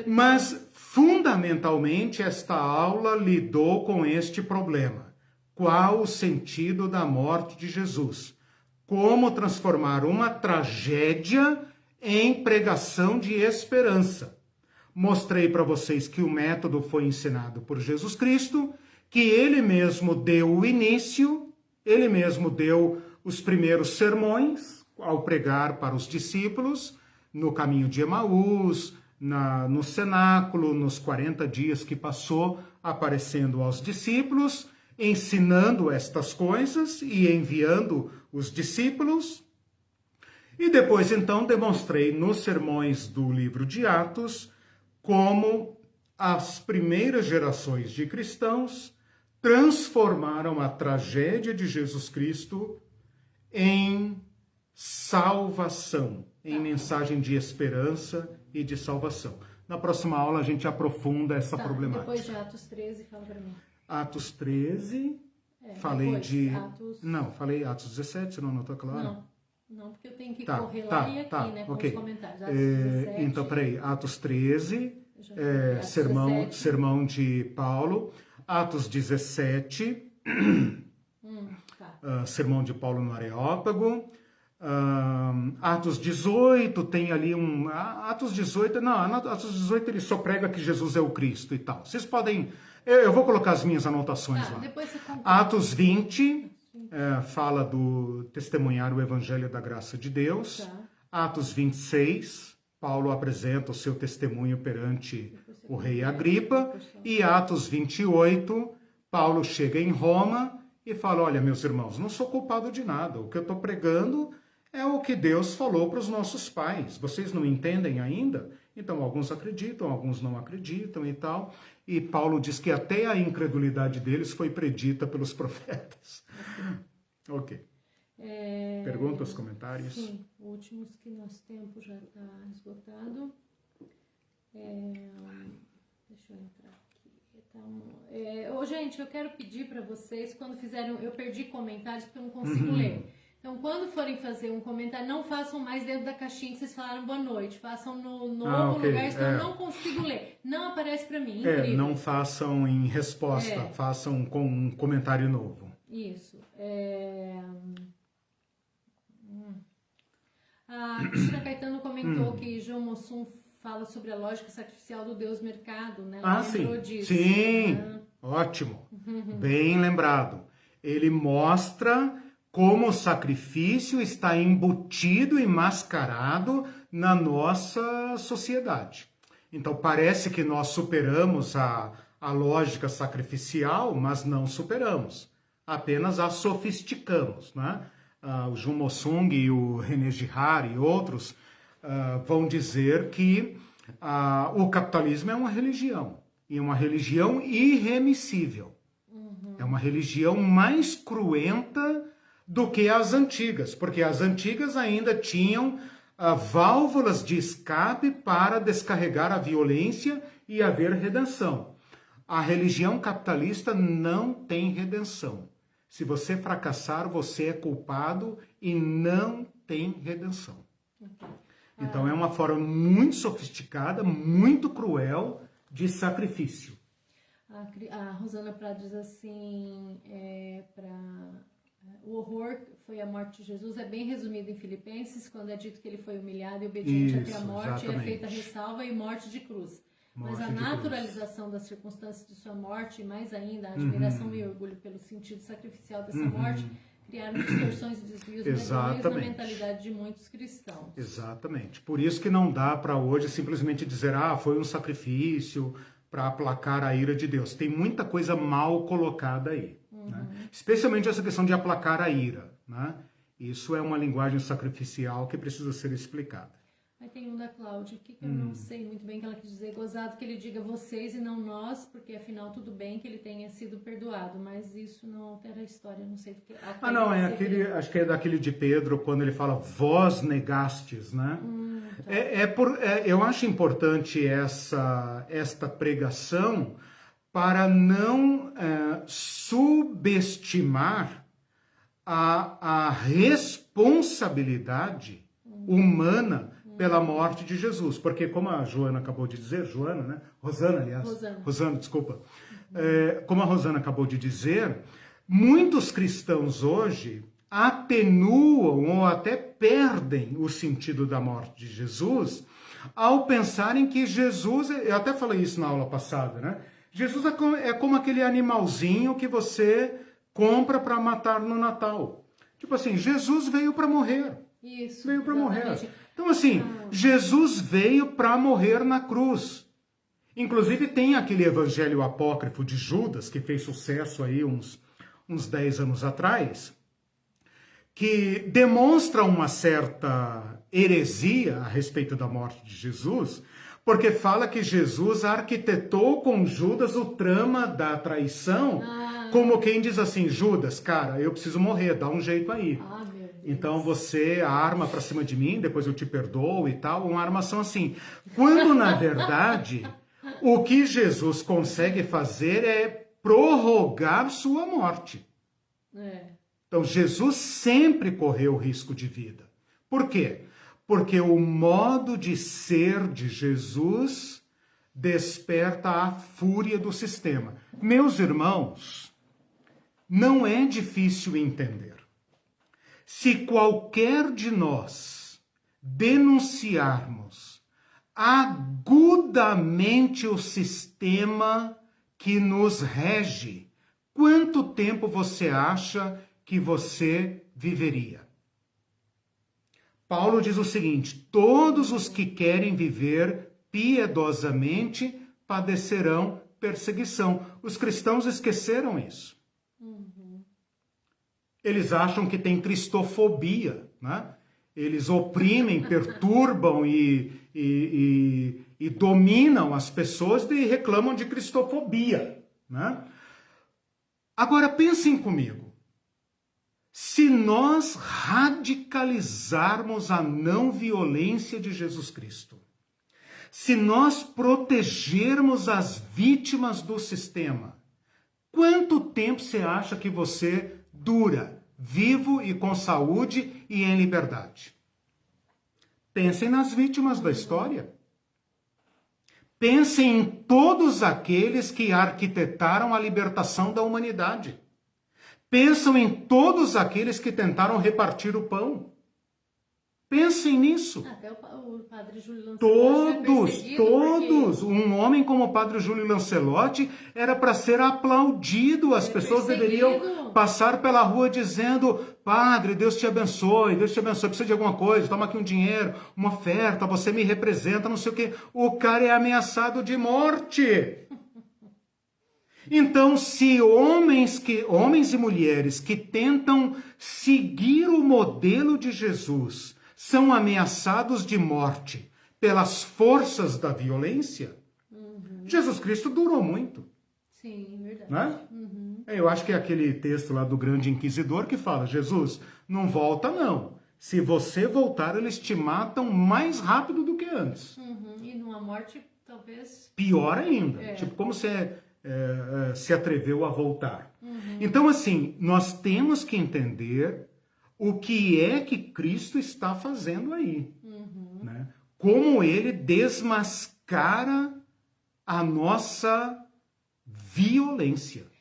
mas fundamentalmente esta aula lidou com este problema. Qual o sentido da morte de Jesus? Como transformar uma tragédia em pregação de esperança. Mostrei para vocês que o método foi ensinado por Jesus Cristo, que ele mesmo deu o início, ele mesmo deu os primeiros sermões ao pregar para os discípulos, no caminho de Emaús, no cenáculo, nos 40 dias que passou aparecendo aos discípulos, ensinando estas coisas e enviando os discípulos. E depois, então, demonstrei nos sermões do livro de Atos como as primeiras gerações de cristãos transformaram a tragédia de Jesus Cristo em salvação, em mensagem de esperança e de salvação. Na próxima aula a gente aprofunda essa problemática. Depois de Atos 13, fala para mim. Atos 13, falei de... Atos... Não, falei Atos 17, senão não está claro. Não, porque eu tenho que correr lá e aqui, né, com os comentários. Atos 17... Então, peraí, Atos 13, Atos sermão de Paulo. Atos 17... sermão de Paulo no Areópago. Atos 18 tem ali Atos 18, Atos 18 ele só prega que Jesus é o Cristo e tal. Vocês podem... Eu vou colocar as minhas anotações lá. Depois você Atos 20 fala do testemunhar o Evangelho da Graça de Deus. Atos 26, Paulo apresenta o seu testemunho perante o rei Agripa. E Atos 28, Paulo chega em Roma e fala, olha, meus irmãos, não sou culpado de nada. O que eu estou pregando é o que Deus falou para os nossos pais. Vocês não entendem ainda? Então, alguns acreditam, alguns não acreditam e tal. E Paulo diz que até a incredulidade deles foi predita pelos profetas. Ok. Perguntas, comentários? Sim, últimos que nosso tempo já está esgotado. Deixa eu entrar aqui. Então, gente, eu quero pedir para vocês, quando fizerem... Eu perdi comentários porque eu não consigo ler. Então, quando forem fazer um comentário, não façam mais dentro da caixinha que vocês falaram boa noite. Façam no novo lugar, senão eu não consigo ler. Não aparece para mim, incrível. Não façam em resposta, façam com um comentário novo. Isso. A Cristina Caetano comentou que João Mossum fala sobre a lógica sacrificial do Deus mercado, né? Ela lembrou disso. Sim, ótimo. Bem lembrado. Ele mostra como o sacrifício está embutido e mascarado na nossa sociedade. Então, parece que nós superamos a lógica sacrificial, mas não superamos. Apenas a sofisticamos, né? O Jun Mossung e o René Girard e outros vão dizer que o capitalismo é uma religião, e uma religião irremissível. É uma religião mais cruenta do que as antigas, porque as antigas ainda tinham válvulas de escape para descarregar a violência e haver redenção. A religião capitalista não tem redenção. Se você fracassar, você é culpado e não tem redenção. Então é uma forma muito sofisticada, muito cruel de sacrifício. A Rosana Prado diz assim, o horror foi a morte de Jesus, é bem resumido em Filipenses, quando é dito que ele foi humilhado e obediente até a morte, exatamente. E é feita ressalva e morte de cruz. Mas a naturalização das circunstâncias de sua morte, e mais ainda a admiração e orgulho pelo sentido sacrificial dessa morte, criaram distorções e desvios medonhos na mentalidade de muitos cristãos. Exatamente. Por isso que não dá para hoje simplesmente dizer, foi um sacrifício para aplacar a ira de Deus. Tem muita coisa mal colocada aí. Né? Especialmente essa questão de aplacar a ira. Né? Isso é uma linguagem sacrificial que precisa ser explicada. Aí tem um da Cláudia aqui que eu não sei muito bem o que ela quis dizer. Gozado que ele diga vocês e não nós, porque afinal tudo bem que ele tenha sido perdoado, mas isso não altera a história, não sei do que. Acho que é daquele de Pedro, quando ele fala vós negastes, né? Eu acho importante esta pregação para não subestimar a responsabilidade humana pela morte de Jesus. Porque, como a Joana acabou de dizer, Joana, né? Rosana, aliás. Rosana, desculpa. Como a Rosana acabou de dizer, muitos cristãos hoje atenuam ou até perdem o sentido da morte de Jesus ao pensarem que Jesus, eu até falei isso na aula passada, né? Jesus é como aquele animalzinho que você compra para matar no Natal. Tipo assim, Jesus veio para morrer. Isso. Veio para morrer. Então assim, Jesus veio para morrer na cruz. Inclusive tem aquele evangelho apócrifo de Judas, que fez sucesso aí uns 10 anos atrás, que demonstra uma certa heresia a respeito da morte de Jesus, porque fala que Jesus arquitetou com Judas o trama da traição, como quem diz assim, Judas, cara, eu preciso morrer, dá um jeito aí. Então você arma pra cima de mim, depois eu te perdoo e tal, uma armação assim. Quando, na verdade, o que Jesus consegue fazer é prorrogar sua morte. Então Jesus sempre correu risco de vida. Por quê? Porque o modo de ser de Jesus desperta a fúria do sistema. Meus irmãos, não é difícil entender. Se qualquer de nós denunciarmos agudamente o sistema que nos rege, quanto tempo você acha que você viveria? Paulo diz o seguinte: todos os que querem viver piedosamente padecerão perseguição. Os cristãos esqueceram isso. Eles acham que tem cristofobia, né? Eles oprimem, perturbam e dominam as pessoas e reclamam de cristofobia, né? Agora pensem comigo. Se nós radicalizarmos a não violência de Jesus Cristo, se nós protegermos as vítimas do sistema, quanto tempo você acha que você dura, vivo e com saúde e em liberdade? Pensem nas vítimas da história. Pensem em todos aqueles que arquitetaram a libertação da humanidade. Pensam em todos aqueles que tentaram repartir o pão. Pensem nisso. Até o padre Júlio Lancelotti Todos. Porque... Um homem como o padre Júlio Lancelotti era para ser aplaudido. As pessoas deveriam passar pela rua dizendo: Padre, Deus te abençoe, precisa de alguma coisa, toma aqui um dinheiro, uma oferta, você me representa, não sei o quê. O cara é ameaçado de morte. Então, se homens e mulheres que tentam seguir o modelo de Jesus são ameaçados de morte pelas forças da violência, Jesus Cristo durou muito. Sim, verdade. Né? Eu acho que é aquele texto lá do grande inquisidor que fala: Jesus, não volta não. Se você voltar, eles te matam mais rápido do que antes. E numa morte, talvez... Pior ainda. Tipo, como você... se atreveu a voltar. Então, assim, nós temos que entender o que é que Cristo está fazendo aí. Né? Como ele desmascara a nossa violência.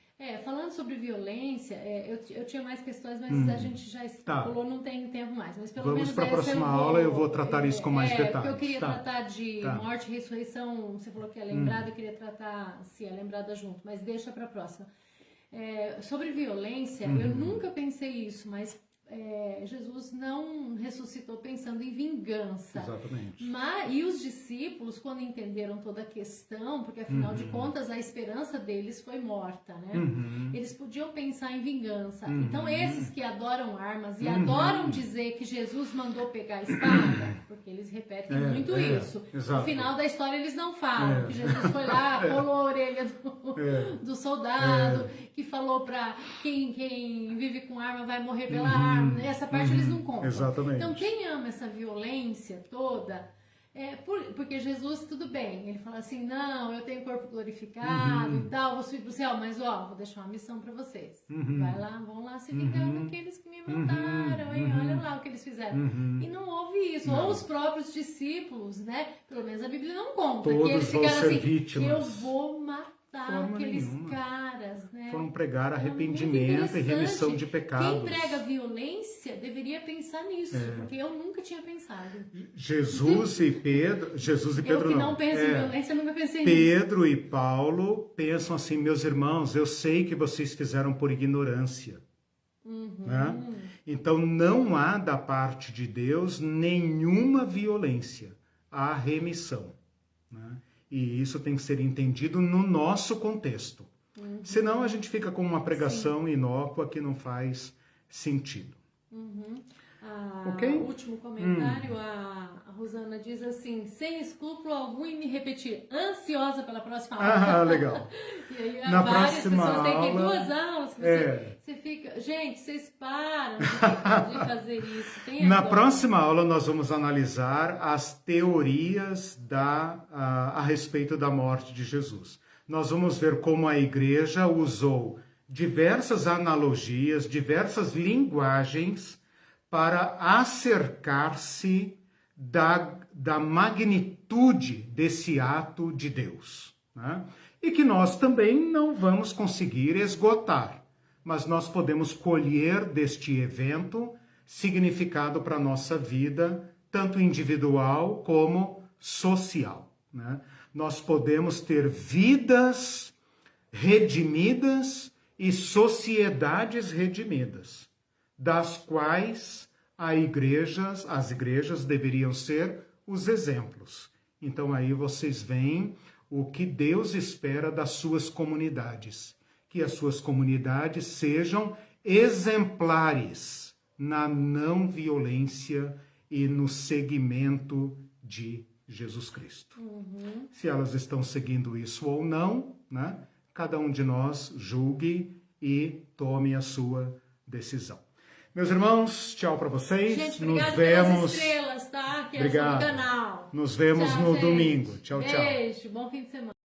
Falando sobre violência, eu tinha mais questões, mas a gente já extrapolou, não tem tempo mais. Mas pelo Vamos para a próxima aula, eu vou tratar isso com mais detalhes. Porque eu queria tratar de morte e ressurreição, você falou que é lembrada, eu queria tratar se é lembrada junto, mas deixa para a próxima. Sobre violência, eu nunca pensei isso, mas Jesus não ressuscitou pensando em vingança. Exatamente. E os discípulos, quando entenderam toda a questão, porque afinal de contas a esperança deles foi morta, né? Eles podiam pensar em vingança. Então esses que adoram armas e adoram dizer que Jesus mandou pegar a espada, porque eles repetem muito isso. Exato. No final da história eles não falam que Jesus foi lá, pulou a orelha do soldado, que falou para quem vive com arma vai morrer pela arma. Essa parte eles não contam. Exatamente. Então, quem ama essa violência toda, Porque Jesus, tudo bem, ele fala assim, não, eu tenho corpo glorificado e tal, vou subir pro céu, mas ó, vou deixar uma missão para vocês. Vai lá, vão lá se vingar daqueles que me mataram, hein? Olha lá o que eles fizeram. E não houve isso. Não. Ou os próprios discípulos, né? Pelo menos a Bíblia não conta. Todos que eles vão ficaram ser assim, vítimas. eu vou matar aqueles nenhuma. caras, né? Foram pregar arrependimento e remissão de pecados. Quem prega violência deveria pensar nisso, porque eu nunca tinha pensado. Jesus e Pedro eu que não penso em violência, eu nunca pensei Pedro nisso. E Paulo pensam assim, meus irmãos, eu sei que vocês fizeram por ignorância. Né? Então não há da parte de Deus nenhuma violência, há remissão. Né? E isso tem que ser entendido no nosso contexto. Senão a gente fica com uma pregação inócua que não faz sentido. Okay? O último comentário, a Rosana diz assim, sem escrúpulo algum em me repetir, ansiosa pela próxima aula. Legal. E aí na várias próxima pessoas aula, têm 2 aulas que você fica... Gente, vocês param de fazer isso. Na próxima aula nós vamos analisar as teorias a respeito da morte de Jesus. Nós vamos ver como a igreja usou diversas analogias, diversas linguagens para acercar-se da magnitude desse ato de Deus. Né? E que nós também não vamos conseguir esgotar, mas nós podemos colher deste evento significado para a nossa vida, tanto individual como social. Né? Nós podemos ter vidas redimidas e sociedades redimidas, das quais as igrejas deveriam ser os exemplos. Então aí vocês veem o que Deus espera das suas comunidades, que as suas comunidades sejam exemplares na não violência e no seguimento de Jesus Cristo. Se elas estão seguindo isso ou não, né? Cada um de nós julgue e tome a sua decisão. Meus irmãos, tchau para vocês. Gente, nos obrigado vemos. pelas estrelas, tá? Que obrigado. No canal. Nos vemos tchau, no gente. domingo. Tchau, tchau. Beijo, bom fim de semana.